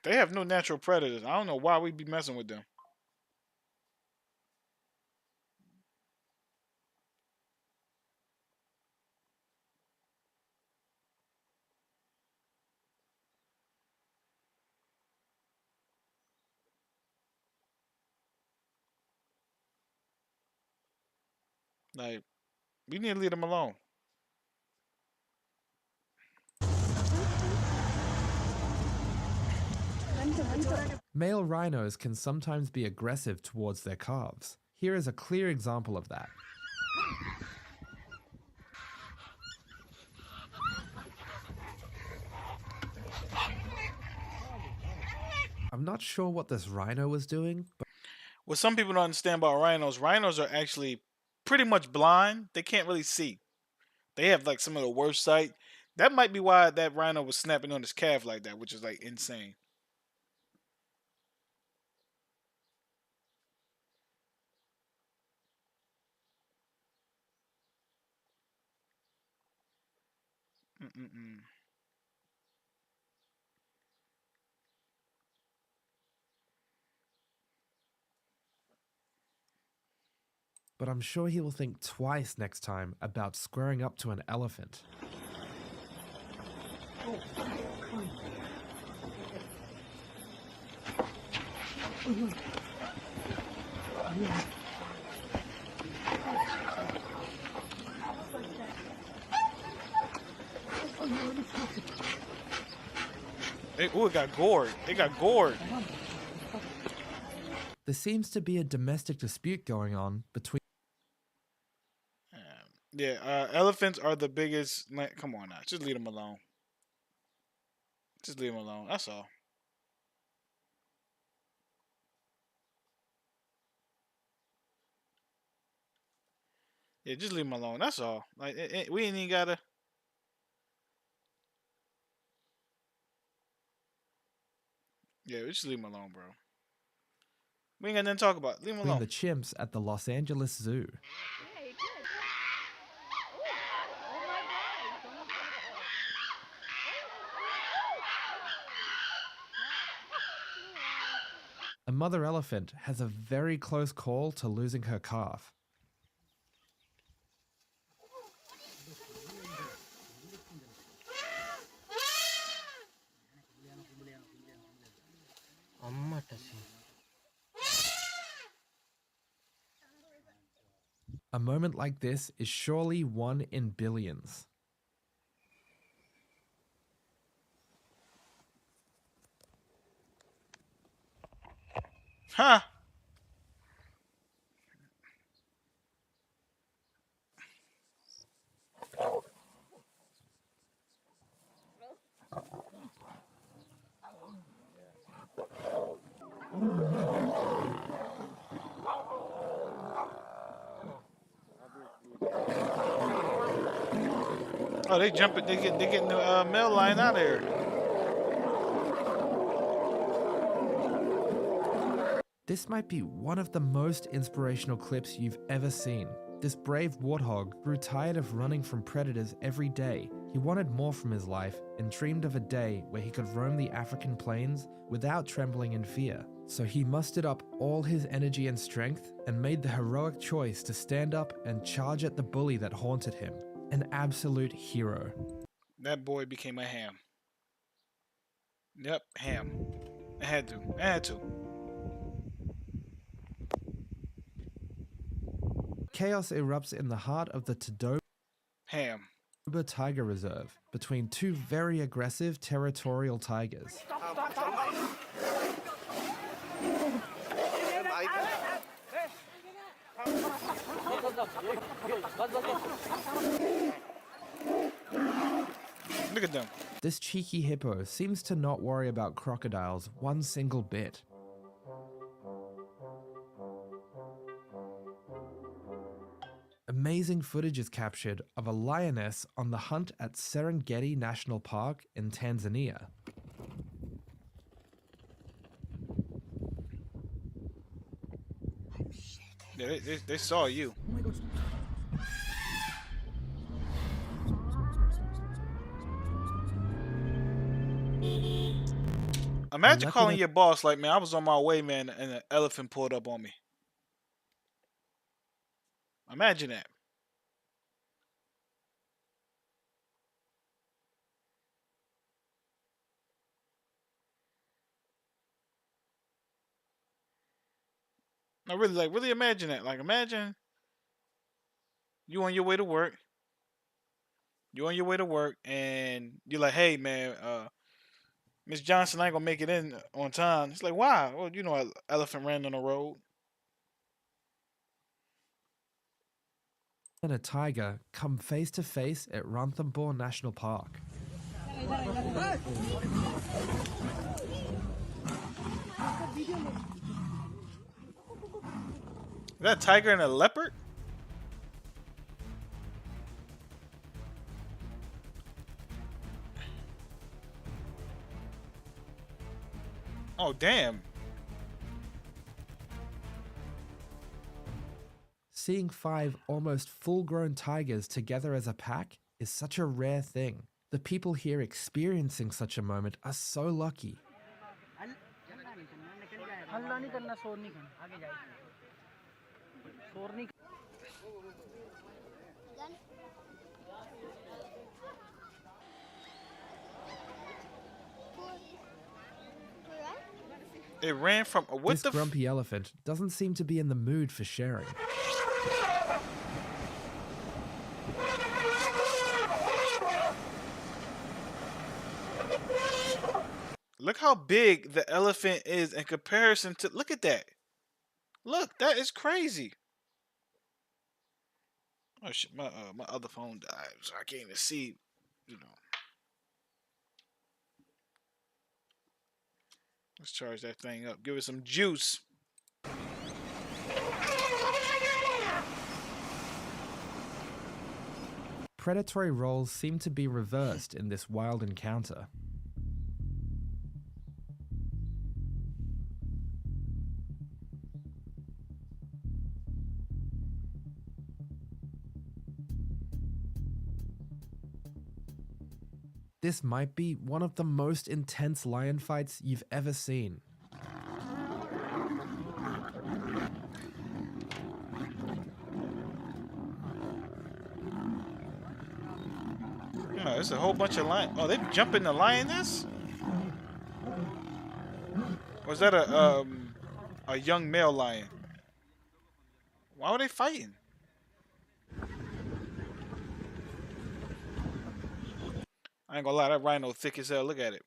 They have no natural predators. I don't know why we'd be messing with them. Like, we need to leave them alone. Male rhinos can sometimes be aggressive towards their calves. Here is a clear example of that. I'm not sure what this rhino was doing, but What some people don't understand about rhinos, rhinos are actually pretty much blind. They can't really see. They have like some of the worst sight. That might be why that rhino was snapping on his calf like that, which is like insane. Mm-mm-mm. but I'm sure he will think twice next time about squaring up to an elephant. It got gored. It got gored. There seems to be a domestic dispute going on between Yeah, elephants are the biggest. Come on now, just leave them alone. Just leave them alone. That's all. Yeah, just leave them alone. That's all. Like we ain't even gotta. Yeah, we just leave them alone, bro. We ain't got nothing to talk about. Leave them the alone. chimps at the Los Angeles Zoo. Hey, good. Oh my God. A mother elephant has a very close call to losing her calf. A moment like this is surely one in billions. Huh? Oh, they jumping. They getting the mail line out of here. This might be one of the most inspirational clips you've ever seen. This brave warthog grew tired of running from predators every day. He wanted more from his life and dreamed of a day where he could roam the African plains without trembling in fear. So he mustered up all his energy and strength and made the heroic choice to stand up and charge at the bully that haunted him. An absolute hero. That boy became a ham. Yep, ham. I had to. I had to. Chaos erupts in the heart of the Todoba Ham. Tiger Reserve between two very aggressive territorial tigers. Look at them. This cheeky hippo seems to not worry about crocodiles one single bit. Amazing footage is captured of a lioness on the hunt at Serengeti National Park in Tanzania. Yeah, they saw you. Imagine Nothing calling that- your boss like, man, I was on my way, man, and an elephant pulled up on me. Imagine that. I really really imagine that. Like, imagine you on your way to work. You on your way to work, and you're like, hey, man, Miss Johnson ain't gonna make it in on time. It's like, why? Well, you know, an elephant ran on the road. And a tiger come face to face at Ranthambore National Park. Is that a tiger and a leopard? Oh, damn. Seeing 5 almost full-grown tigers together as a pack is such a rare thing. The people here experiencing such a moment are so lucky. It ran from what This the? grumpy elephant doesn't seem to be in the mood for sharing. Look how big the elephant is in comparison to. Look at that. Look, that is crazy. Oh shit, my other phone died, so I can't even see. You know. Let's charge that thing up. Give it some juice. Predatory roles seem to be reversed in this wild encounter. This might be one of the most intense lion fights you've ever seen. Oh, there's a whole bunch of lion. Oh, they jumping the lioness? Was that a young male lion? Why were they fighting? I ain't gonna lie, that rhino thick as hell. Look at it.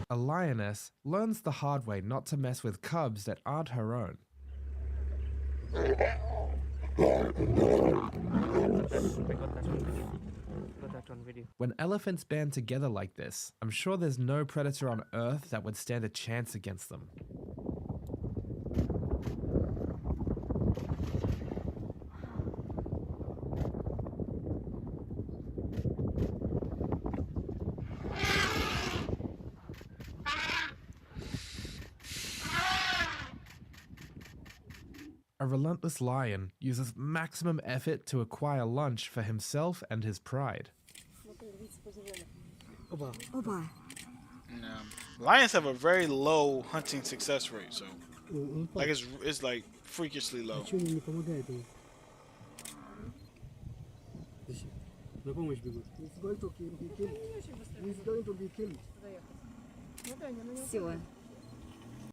A lioness learns the hard way not to mess with cubs that aren't her own. When elephants band together like this, I'm sure there's no predator on Earth that would stand a chance against them. A relentless lion uses maximum effort to acquire lunch for himself and his pride. Lions have a very low hunting success rate, so like it's like freakishly low.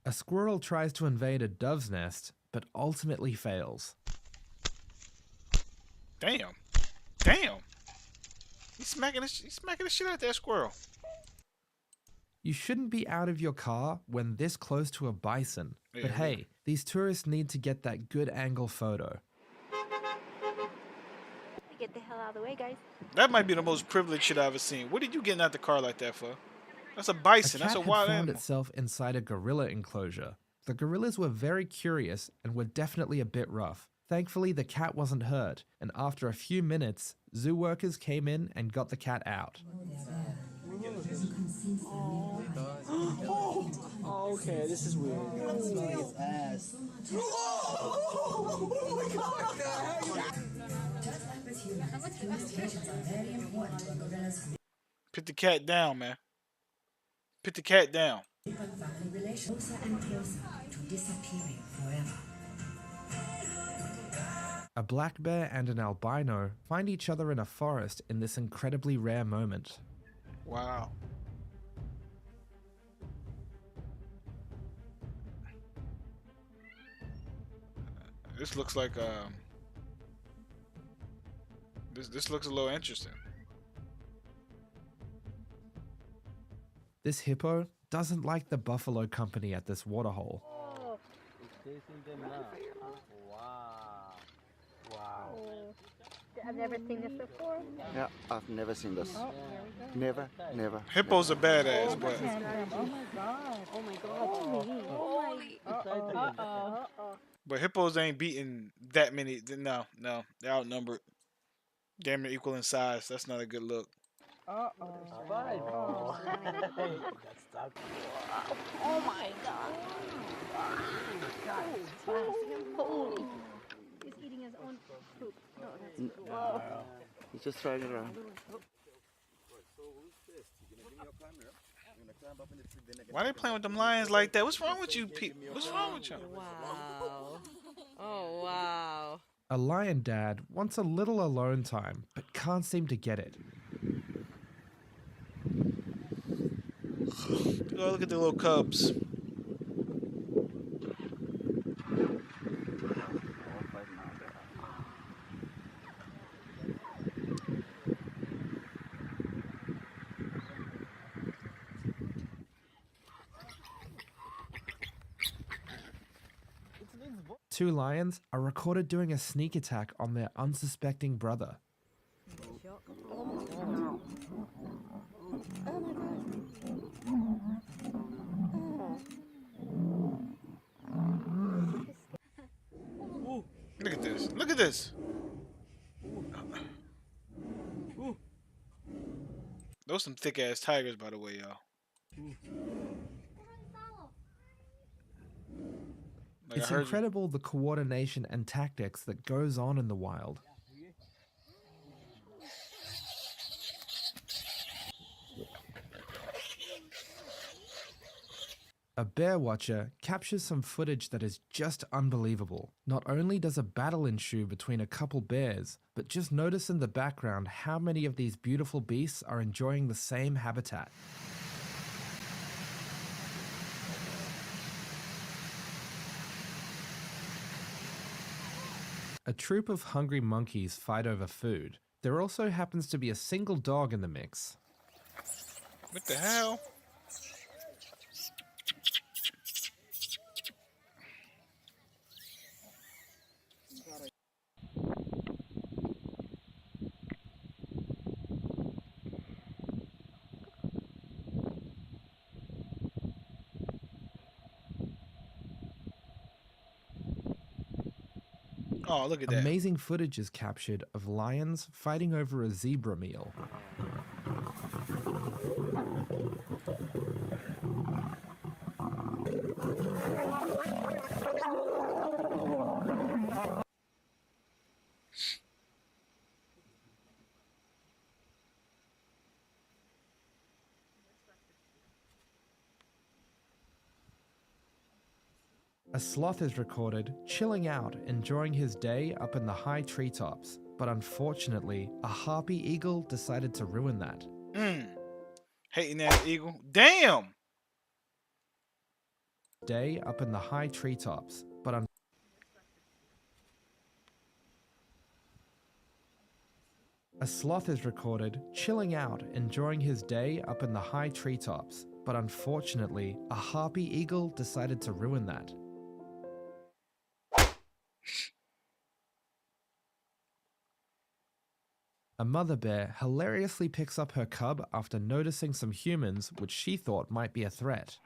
A squirrel tries to invade a dove's nest, but ultimately fails. Damn. He's smacking the shit out of that squirrel. You shouldn't be out of your car when this close to a bison, but hey, these tourists need to get that good angle photo. Get the hell out of the way, guys. That might be the most privileged shit I've ever seen. What did you getting out the car like that for? That's a bison. A That's cat a had wild found animal. itself inside a gorilla enclosure. The gorillas were very curious and were definitely a bit rough. Thankfully, the cat wasn't hurt, and after a few minutes, zoo workers came in and got the cat out. Oh, okay, this is weird. Put the cat down, man. Put the cat down. A black bear and an albino find each other in a forest in this incredibly rare moment. Wow. This looks like this looks a little interesting. This hippo doesn't like the buffalo company at this waterhole. I've never seen this before. Yeah, I've never seen this. Never. Hippos are badass, but Oh my god. Oh my god. Holy. but hippos ain't beating that many. No, they're outnumbered. Damn near equal in size. That's not a good look. Oh my god. Holy. He's eating his own poop. No, that's cool. He's just throwing it around. Why are they playing with them lions like that? What's wrong with you people? What's wrong with you? Wow. Oh, wow. A lion dad wants a little alone time, but can't seem to get it. Oh, look at the little cubs. Two lions are recorded doing a sneak attack on their unsuspecting brother. Look at this. Look at this. Those some thick ass tigers, by the way, y'all. Like It's I heard you. incredible the coordination and tactics that goes on in the wild. A bear watcher captures some footage that is just unbelievable. Not only does a battle ensue between a couple bears, but just notice in the background how many of these beautiful beasts are enjoying the same habitat. A troop of hungry monkeys fight over food. There also happens to be a single dog in the mix. What the hell? Oh, look at that. Amazing footage is captured of lions fighting over a zebra meal. A sloth is recorded chilling out, enjoying his day up in the high treetops. But unfortunately, a harpy eagle decided to ruin that. Hating that eagle. Damn! Day up in the high treetops, but a sloth is recorded chilling out, enjoying his day up in the high treetops. But unfortunately, a harpy eagle decided to ruin that. A mother bear hilariously picks up her cub after noticing some humans which she thought might be a threat.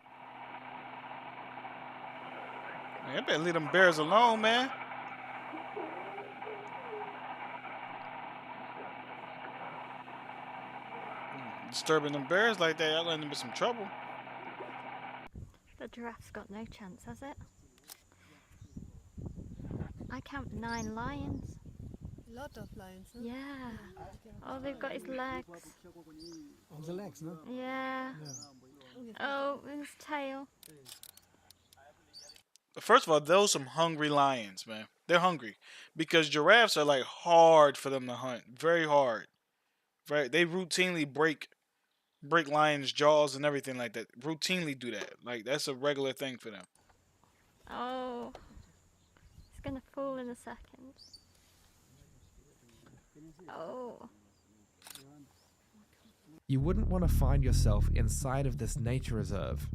Man, I better leave them bears alone, man. Disturbing them bears like that, I'll land them in some trouble. The giraffe's got no chance, has it? I count 9 lions. Lot of lions, huh? Yeah. Oh, they've got his legs. Oh, the legs, no? Yeah. Oh, his tail. First of all, those some hungry lions, man. They're hungry because giraffes are like hard for them to hunt, very hard. Right? They routinely break lions' jaws and everything like that. Routinely do that. Like that's a regular thing for them. Oh. It's gonna fall in a second. Oh. You wouldn't want to find yourself inside of this nature reserve.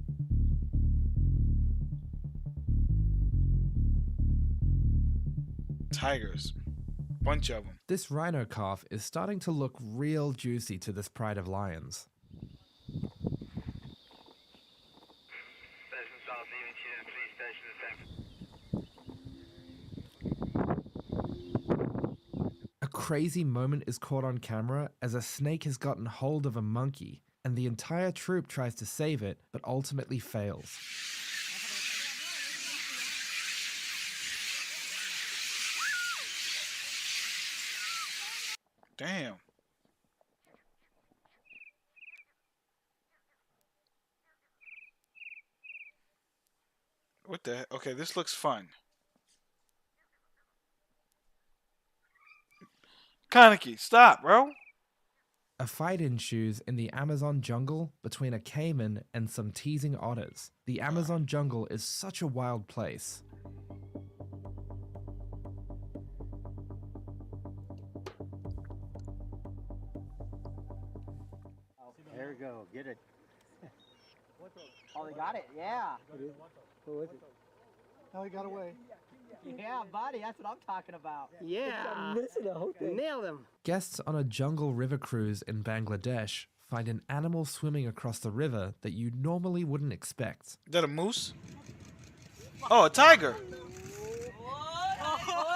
Tigers. Bunch of them. This rhino calf is starting to look real juicy to this pride of lions. A crazy moment is caught on camera as a snake has gotten hold of a monkey, and the entire troop tries to save it, but ultimately fails. Damn. What the? Okay, this looks fun. Kaneki, stop, bro. A fight ensues in the Amazon jungle between a caiman and some teasing otters. The Amazon jungle is such a wild place. There we go. Get it. Oh, they got it. Yeah. Who is it? Oh, he got away. Yeah, buddy. That's what I'm talking about. Yeah. Missing the whole thing. Nailed him. Guests on a jungle river cruise in Bangladesh find an animal swimming across the river that you normally wouldn't expect. Is that a moose? Oh, a tiger.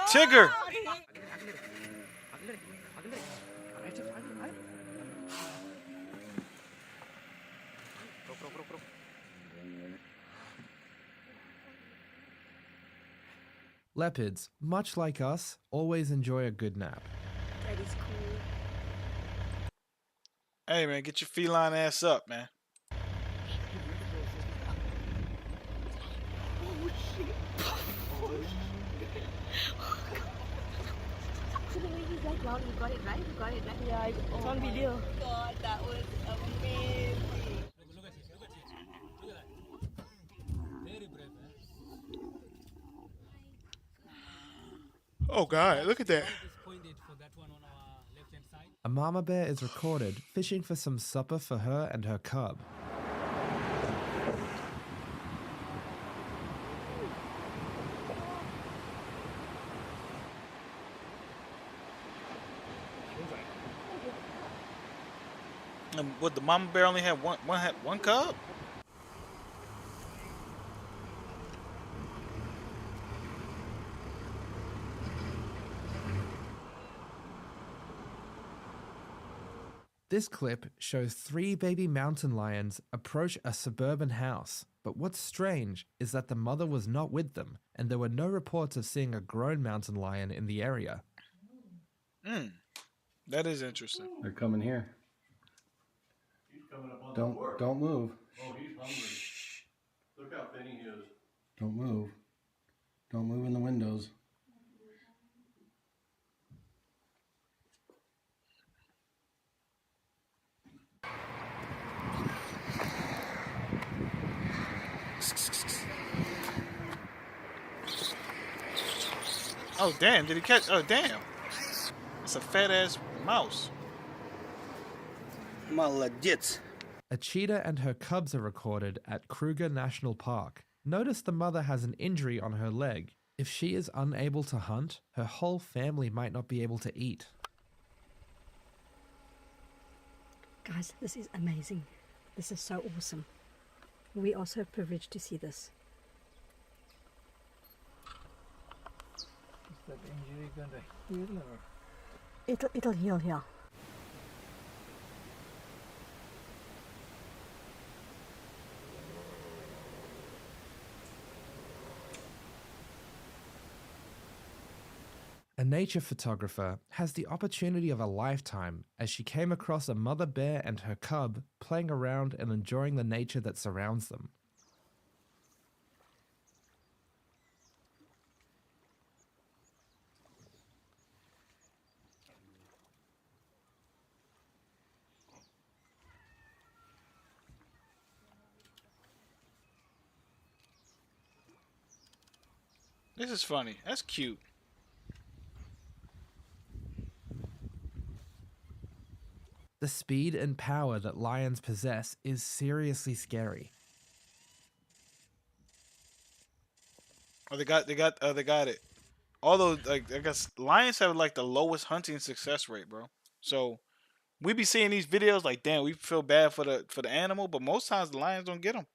Tigger. Leopards, much like us, always enjoy a good nap. That is cool. Hey, man, get your feline ass up, man. So the way he's like, wow, you got it right? You got it right? Yeah, it's on video. God, that was amazing. Oh, God, look at that. A mama bear is recorded fishing for some supper for her and her cub. And what, the mama bear only had one cub? This clip shows 3 baby mountain lions approach a suburban house, but what's strange is that the mother was not with them, and there were no reports of seeing a grown mountain lion in the area. That is interesting. They're coming here. Don't move. Oh, he's hungry. Look how thin he is. Don't move. Don't move in the windows. Oh, damn, did he catch? Oh, damn. It's a fat ass mouse. Молодец. A cheetah and her cubs are recorded at Kruger National Park. Notice the mother has an injury on her leg. If she is unable to hunt, her whole family might not be able to eat. Guys, this is amazing. This is so awesome. We are so privileged to see this. Is that injury gonna heal or? It'll heal here. A nature photographer has the opportunity of a lifetime as she came across a mother bear and her cub playing around and enjoying the nature that surrounds them. This is funny. That's cute. The speed and power that lions possess is seriously scary. Oh, they got it. Although, like, I guess lions have like the lowest hunting success rate, bro. So we be seeing these videos like, damn, we feel bad for the animal, but most times the lions don't get them.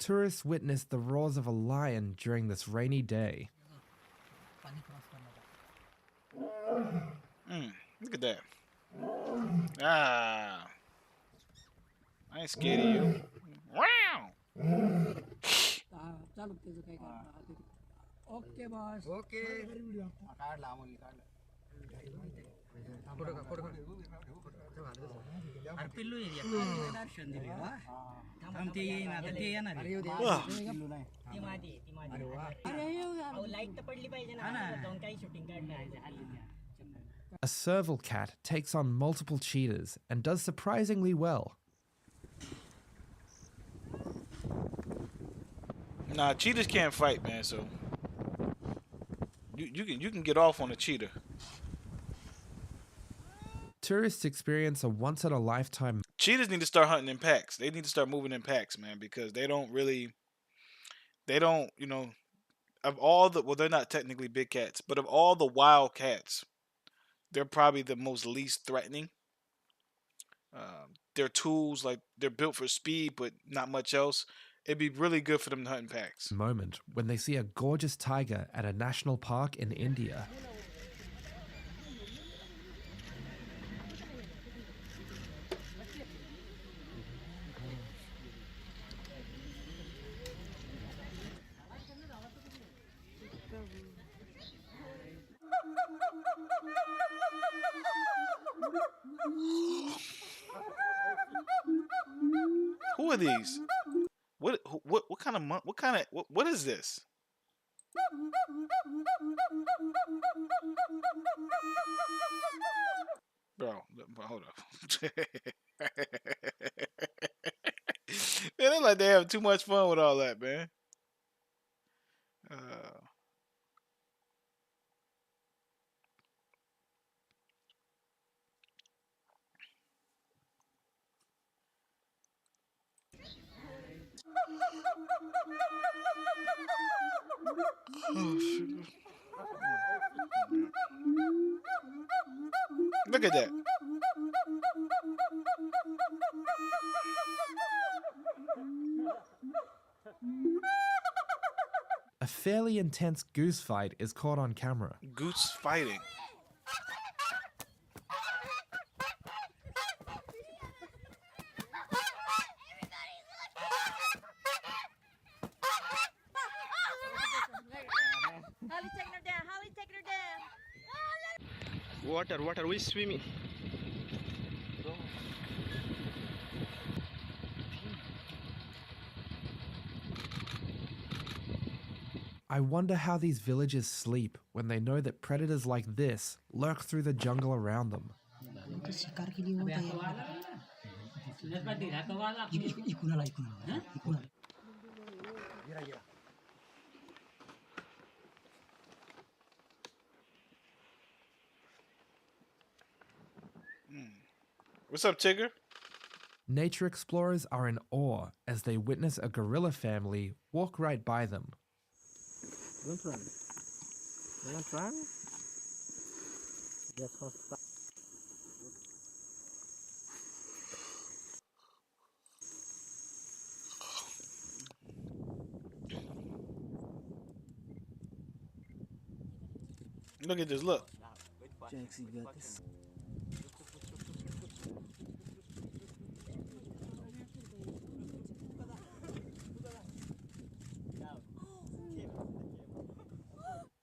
Tourists witnessed the roars of a lion during this rainy day. Look at that. Ah. I ain't scared of you. Wow. Okay, boss. Okay. A serval cat takes on multiple cheetahs and does surprisingly well. Nah, cheetahs can't fight, man. So you can get off on a cheetah. Tourists experience a once-in-a-lifetime. Cheetahs need to start hunting in packs. They need to start moving in packs, man, because they don't, you know, of all the, well, they're not technically big cats, but of all the wild cats, they're probably the most least threatening. Their tools, like, they're built for speed, but not much else. It'd be really good for them to hunt in packs. Moment when they see a gorgeous tiger at a national park in India. Who are these? What kind of what is this? Bro, hold up. Man, they like they have too much fun with all that, man. Look at that. A fairly intense goose fight is caught on camera. Goose fighting. Holly's taking her down. Water, we swimming. I wonder how these villagers sleep when they know that predators like this lurk through the jungle around them. What's up, Tigger? Nature explorers are in awe as they witness a gorilla family walk right by them. Don't run. Don't run. Just hold back. Look at this, look. Jax, you got this.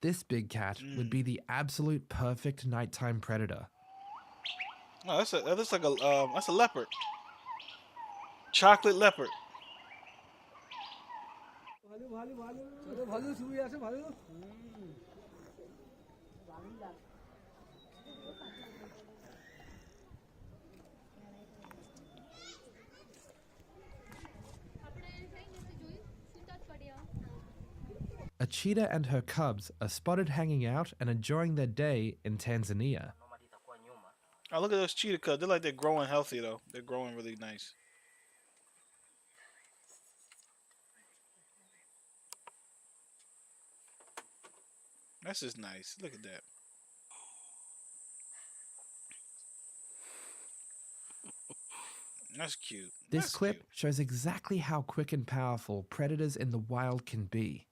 This big cat would be the absolute perfect nighttime predator. Oh, that looks like that's a leopard. Chocolate leopard. A cheetah and her cubs are spotted hanging out and enjoying their day in Tanzania. Oh, look at those cheetah cubs. They're like they're growing healthy, though. They're growing really nice. That's just nice. Look at that. That's cute. This That's clip cute. shows exactly how quick and powerful predators in the wild can be.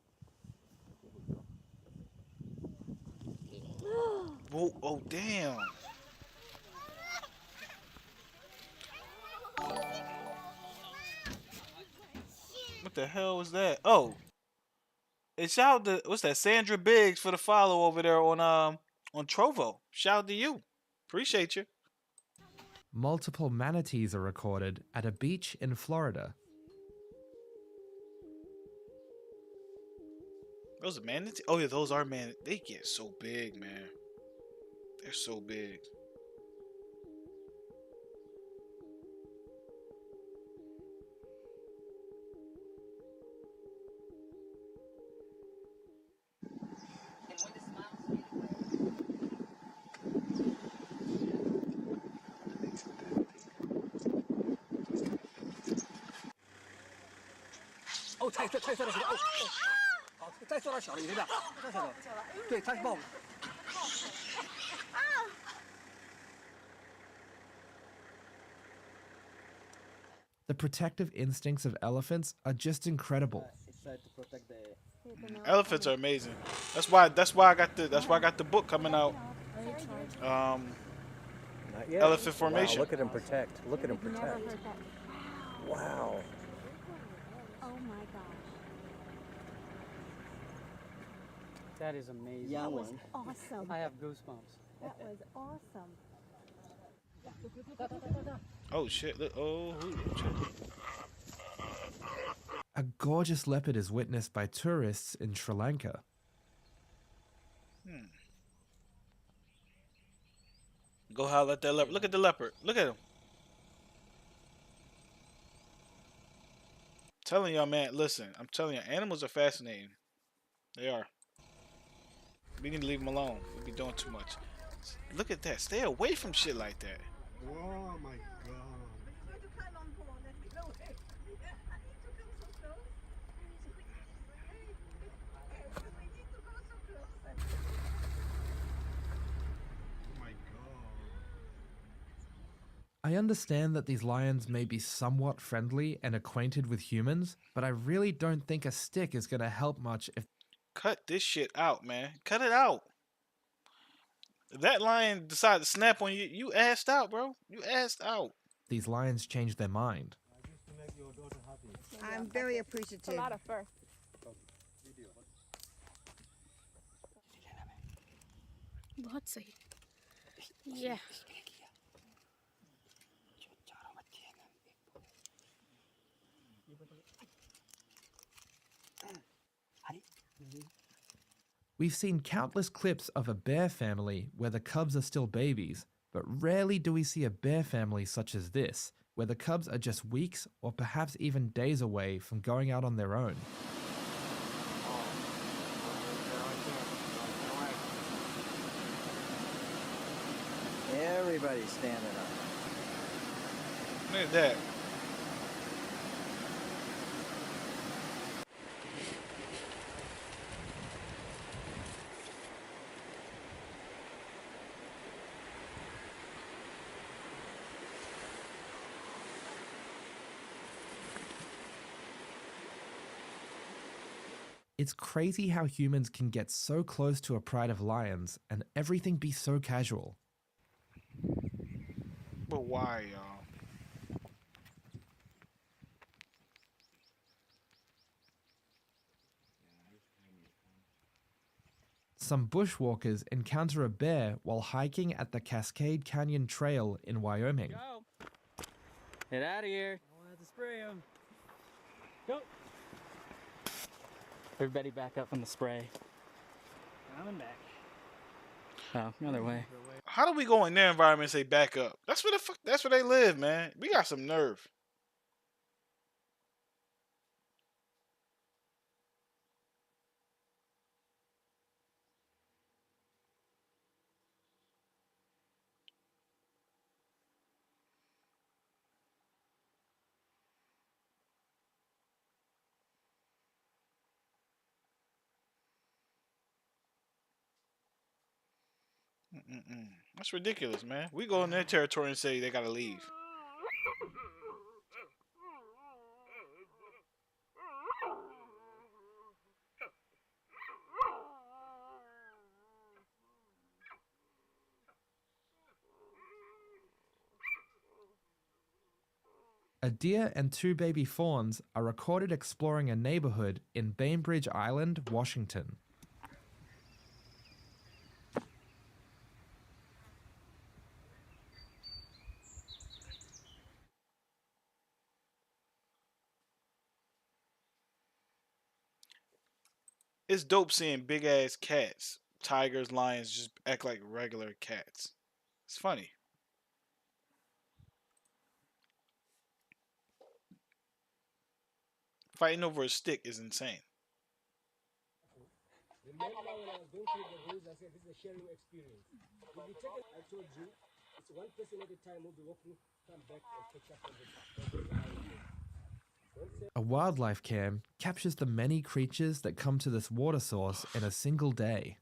Whoa, oh, damn. What the hell was that? Oh, and shout out to, what's that? Sandra Biggs for the follow over there on Trovo. Shout out to you. Appreciate you. Multiple manatees are recorded at a beach in Florida. Those are manatees? Oh yeah, those are man. They get so big, man. They're so big. Oh，太帅了！哦哦，好，再做点小的一点点，再小的，对，它是爆。 The protective instincts of elephants are just incredible. Elephants are amazing. That's why I got the book coming out. Not yet. Elephant Formation. Wow, look at him protect. Look at him protect. Wow. Oh my gosh. That is amazing. That was awesome. I have goosebumps. That was awesome. Oh shit! Look, oh shit. A gorgeous leopard is witnessed by tourists in Sri Lanka. Go holler at that leopard. Look at the leopard. Look at him. Telling y'all, man. Listen, I'm telling you, animals are fascinating. They are. We need to leave them alone. We be doing too much. Look at that. Stay away from shit like that. Oh my god. I understand that these lions may be somewhat friendly and acquainted with humans, but I really don't think a stick is going to help much if Cut this shit out, man. Cut it out. If that lion decided to snap on you, you assed out, bro. You assed out. these lions change their mind. I'm very appreciative. A lot of fur. बहुत सही. Yeah. We've seen countless clips of a bear family where the cubs are still babies, but rarely do we see a bear family such as this, where the cubs are just weeks or perhaps even days away from going out on their own. Everybody's standing up. Look at that. It's crazy how humans can get so close to a pride of lions and everything be so casual. But why, y'all? Some bushwalkers encounter a bear while hiking at the Cascade Canyon Trail in Wyoming. Go. Get out of here. I want to spray him. Go. Everybody back up from the spray. Coming back. Oh, another way. How do we go in their environment and say back up? That's where the fuck. That's where they live, man. We got some nerve. That's ridiculous, man. We go in their territory and say they gotta leave. A deer and 2 baby fawns are recorded exploring a neighborhood in Bainbridge Island, Washington. It's dope seeing big ass cats, tigers, lions just act like regular cats. It's funny. Fighting over a stick is insane. Remember when I was going through the rules, I said this is a sharing experience. If you take it, I told you, it's one person at a time will be walking, come back and catch up on the A wildlife cam captures the many creatures that come to this water source in a single day.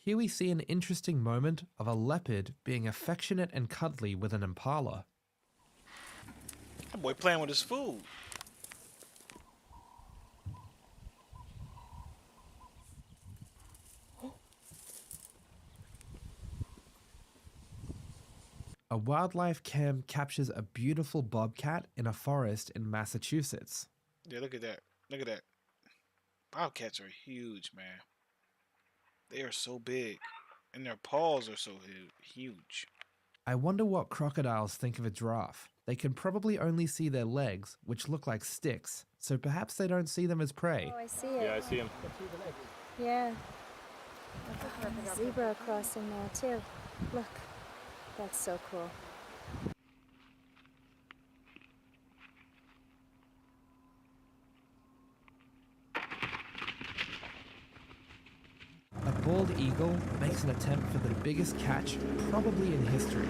Here we see an interesting moment of a leopard being affectionate and cuddly with an impala. That boy playing with his food. A wildlife cam captures a beautiful bobcat in a forest in Massachusetts. Yeah, look at that. Look at that. Bobcats are huge, man. They are so big. And their paws are so huge. I wonder what crocodiles think of a giraffe. They can probably only see their legs, which look like sticks, so perhaps they don't see them as prey. Oh, I see it. Yeah, I see him. Yeah. Zebra crossing there too. Look. That's so cool. A bald eagle makes an attempt for the biggest catch probably in history.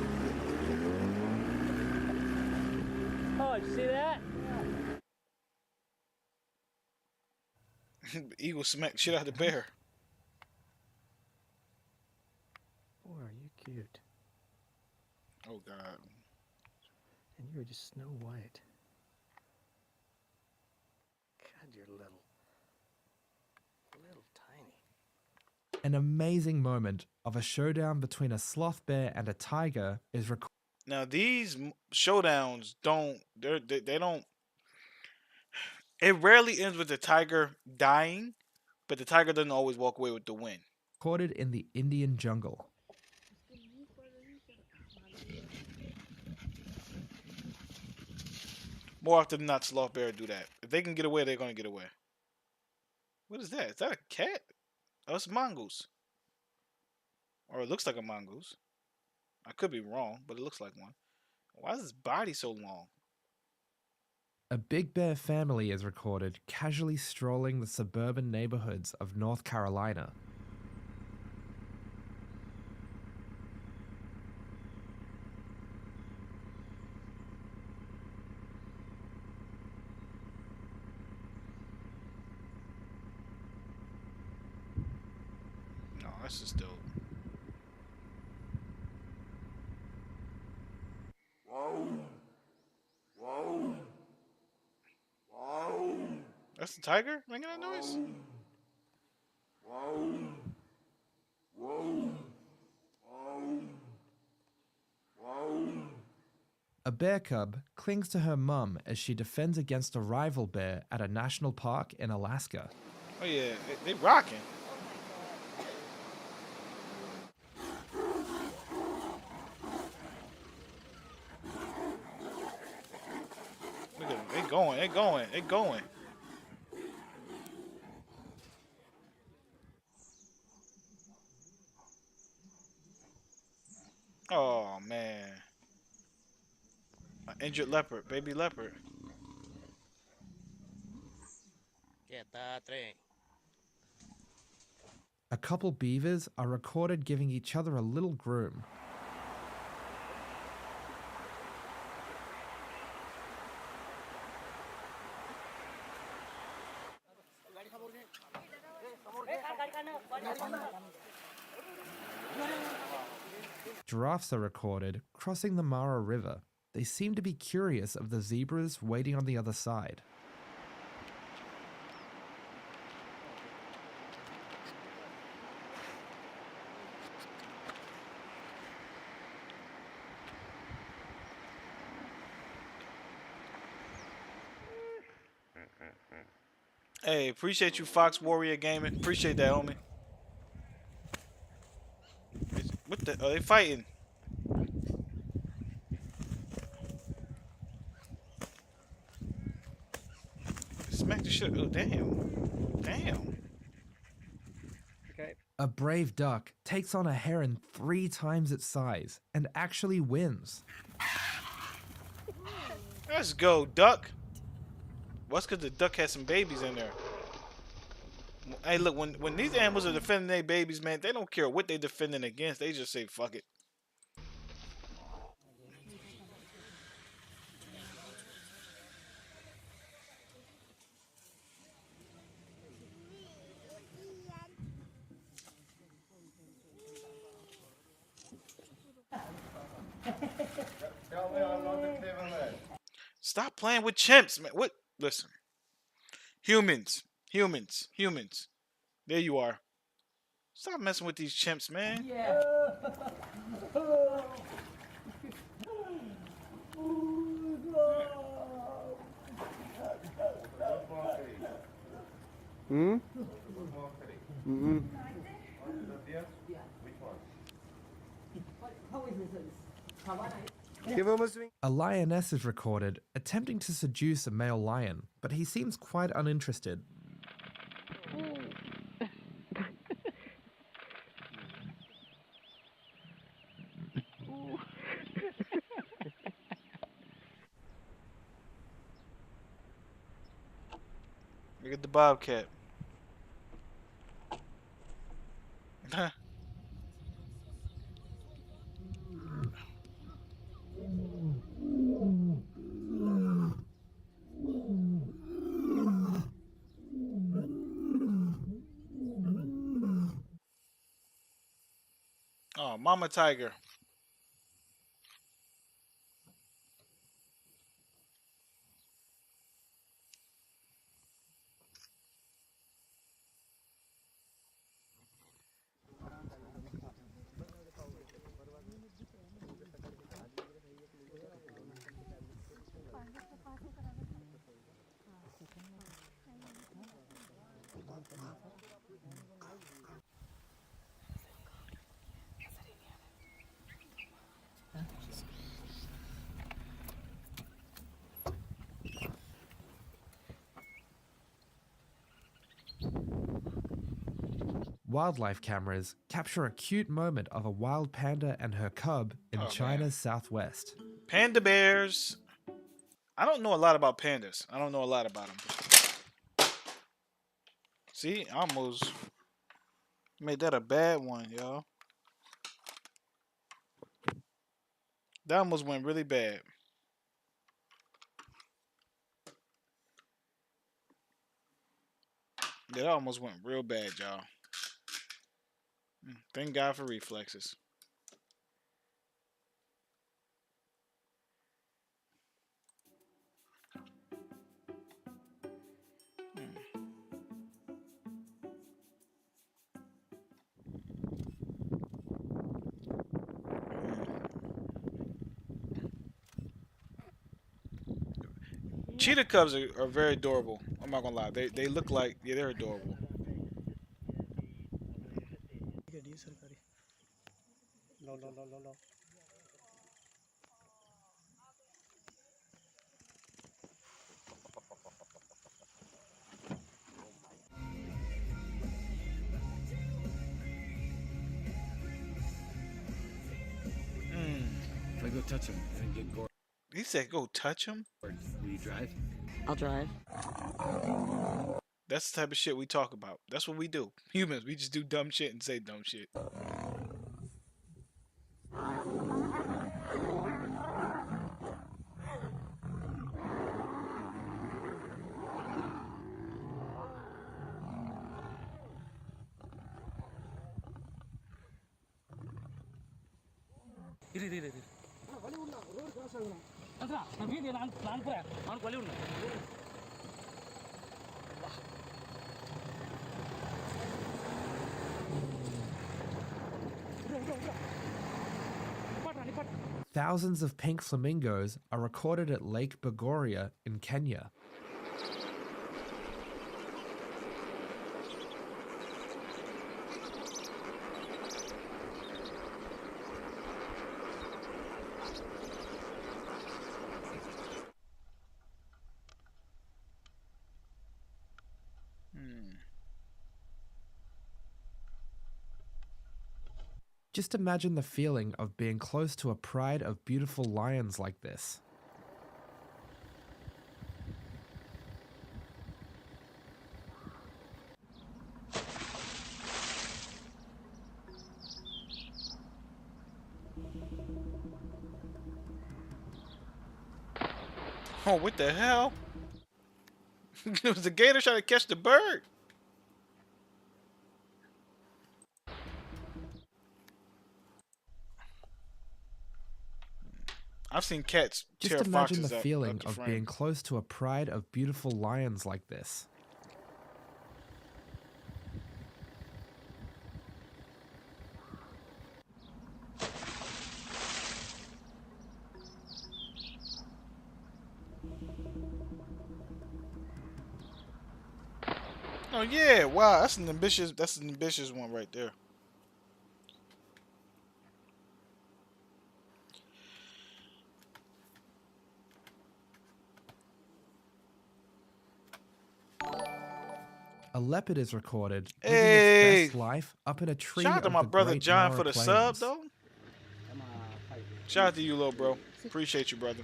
Oh, did you see that? Eagle smacked shit out of the bear. Boy, are you cute. Oh, God. And you're just Snow White. God, you're little. Little tiny. An amazing moment of a showdown between a sloth bear and a tiger is recorded. Now these showdowns they don't. It rarely ends with the tiger dying, but the tiger doesn't always walk away with the win. Recorded in the Indian jungle. More often than not, sloth bear do that. If they can get away, they're gonna get away. What is that? Is that a cat? Oh, it's a mongoose. Or it looks like a mongoose. I could be wrong, but it looks like one. Why is his body so long? A big bear family is recorded casually strolling the suburban neighborhoods of North Carolina. No, that's just dope. That's the tiger making that noise? A bear cub clings to her mum as she defends against a rival bear at a national park in Alaska. Oh yeah, they rocking. Look at them. They going. Oh man. An injured leopard, baby leopard. A couple beavers are recorded giving each other a little groom. Giraffes are recorded crossing the Mara River. They seem to be curious of the zebras waiting on the other side. Hey, appreciate you, Fox Warrior Gaming. Appreciate that, homie. What the? Are they fighting? Smack the shit. Oh, damn. Damn. Okay. A brave duck takes on a heron 3 times its size and actually wins. Let's go, duck. What's because the duck had some babies in there? Hey, look, when these animals are defending their babies, man, they don't care what they defending against. They just say, fuck it. Stop playing with chimps, man. What? Listen. Humans. Humans. Humans. There you are. Stop messing with these chimps, man. Yeah. A lioness is recorded attempting to seduce a male lion, but he seems quite uninterested. Look at the bobcat. Oh, Mama Tiger. Wildlife cameras capture a cute moment of a wild panda and her cub in China's southwest. Panda bears. I don't know a lot about pandas. I don't know a lot about them. See, I almost made that a bad one, y'all. That almost went really bad. That almost went real bad, y'all. Thank God for reflexes. Cheetah cubs are very adorable. I'm not gonna lie. They look like, yeah, they're adorable. No. I go touch him and get gored. He said, "Go touch him." Will you drive? I'll drive. That's the type of shit we talk about. That's what we do. Humans, we just do dumb shit and say dumb shit. Thousands of pink flamingos are recorded at Lake Bogoria in Kenya. Just imagine the feeling of being close to a pride of beautiful lions like this. Oh, what the hell? It was the gator trying to catch the bird. I've seen cats Just tear imagine foxes the up feeling the of frame. being close to a pride of beautiful lions like this. Oh yeah, wow, that's an ambitious one right there. A leopard is recorded Hey! living its best life up in a tree. Shout out to of my the brother Great John Mara for the Plains. sub though. Shout out to you, little bro. Appreciate you, brother.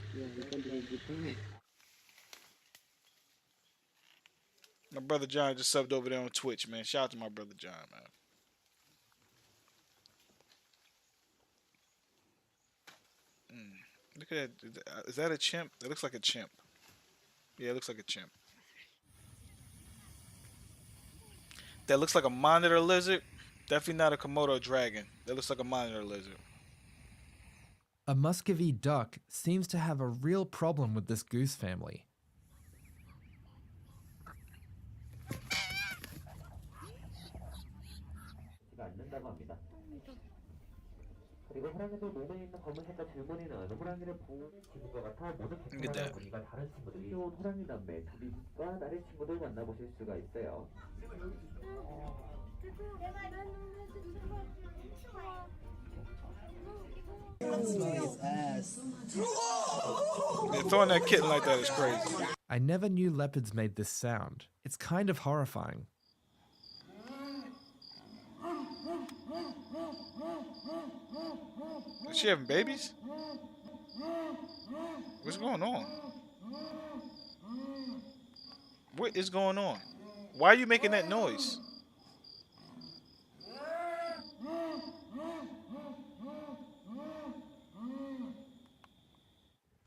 My brother John just subbed over there on Twitch, man. Shout out to my brother John, man. Look at that. Is that a chimp? That looks like a chimp. Yeah, it looks like a chimp. That looks like a monitor lizard. Definitely not a Komodo dragon. That looks like a monitor lizard. A Muscovy duck seems to have a real problem with this goose family. 그리고 호랑이들 몸에 있는 검은색과 줄무늬는 호랑이를 보호해주는 것 같아 모두 개체마다 무늬가 다른 친구들이 귀여운 호랑이 남매 두비과 나리 친구들 만나보실 수가 있어요. Yeah, throwing that kitten like that is crazy. I never knew leopards made this sound. It's kind of horrifying. Is she having babies? What's going on? What is going on? Why are you making that noise?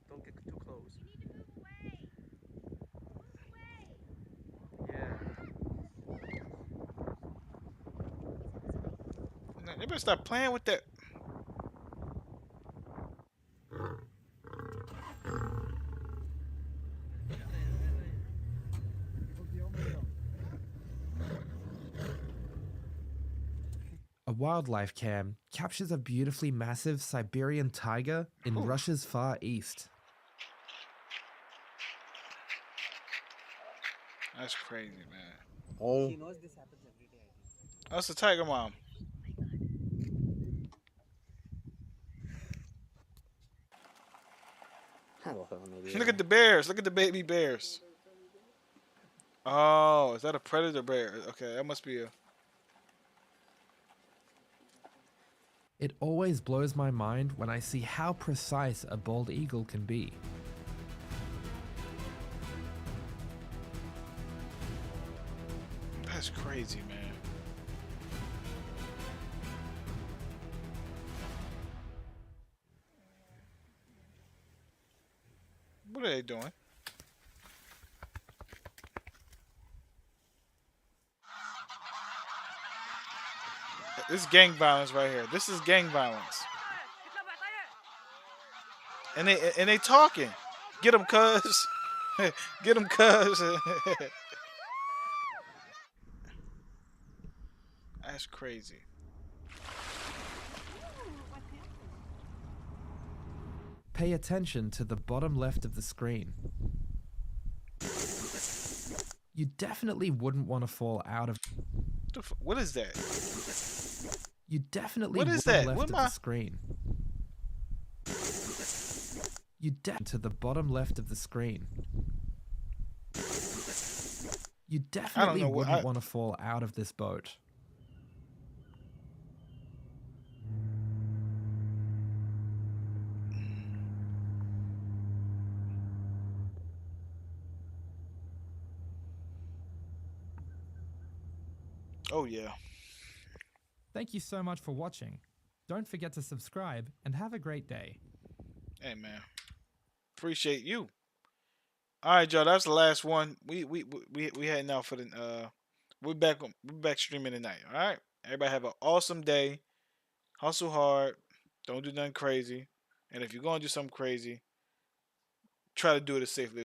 Don't get too close. Yeah. You better stop playing with that. A wildlife cam captures a beautifully massive Siberian tiger in Russia's far east. That's crazy, man. Oh. She knows this happens every day. That's the tiger mom. Look at the bears. Look at the baby bears. Oh, is that a predator bear? Okay, that must be a... It always blows my mind when I see how precise a bald eagle can be. That's crazy, man. What are they doing? This is gang violence right here. This is gang violence. And they talking. Get him, cuz. Get him, cuz. That's crazy. Pay attention to the bottom left of the screen. You definitely wouldn't want to fall out of... What is that? You definitely What is wouldn't that? left What of am I- the screen. You to the bottom left of the screen. You definitely know what- wouldn't want to fall out of this boat. Oh yeah. Thank you so much for watching. Don't forget to subscribe and have a great day. Hey man. Appreciate you. All right, y'all. That's the last one. We heading out for the we're back streaming tonight. All right. Everybody have an awesome day. Hustle hard. Don't do nothing crazy. And if you're gonna do something crazy, try to do it as safely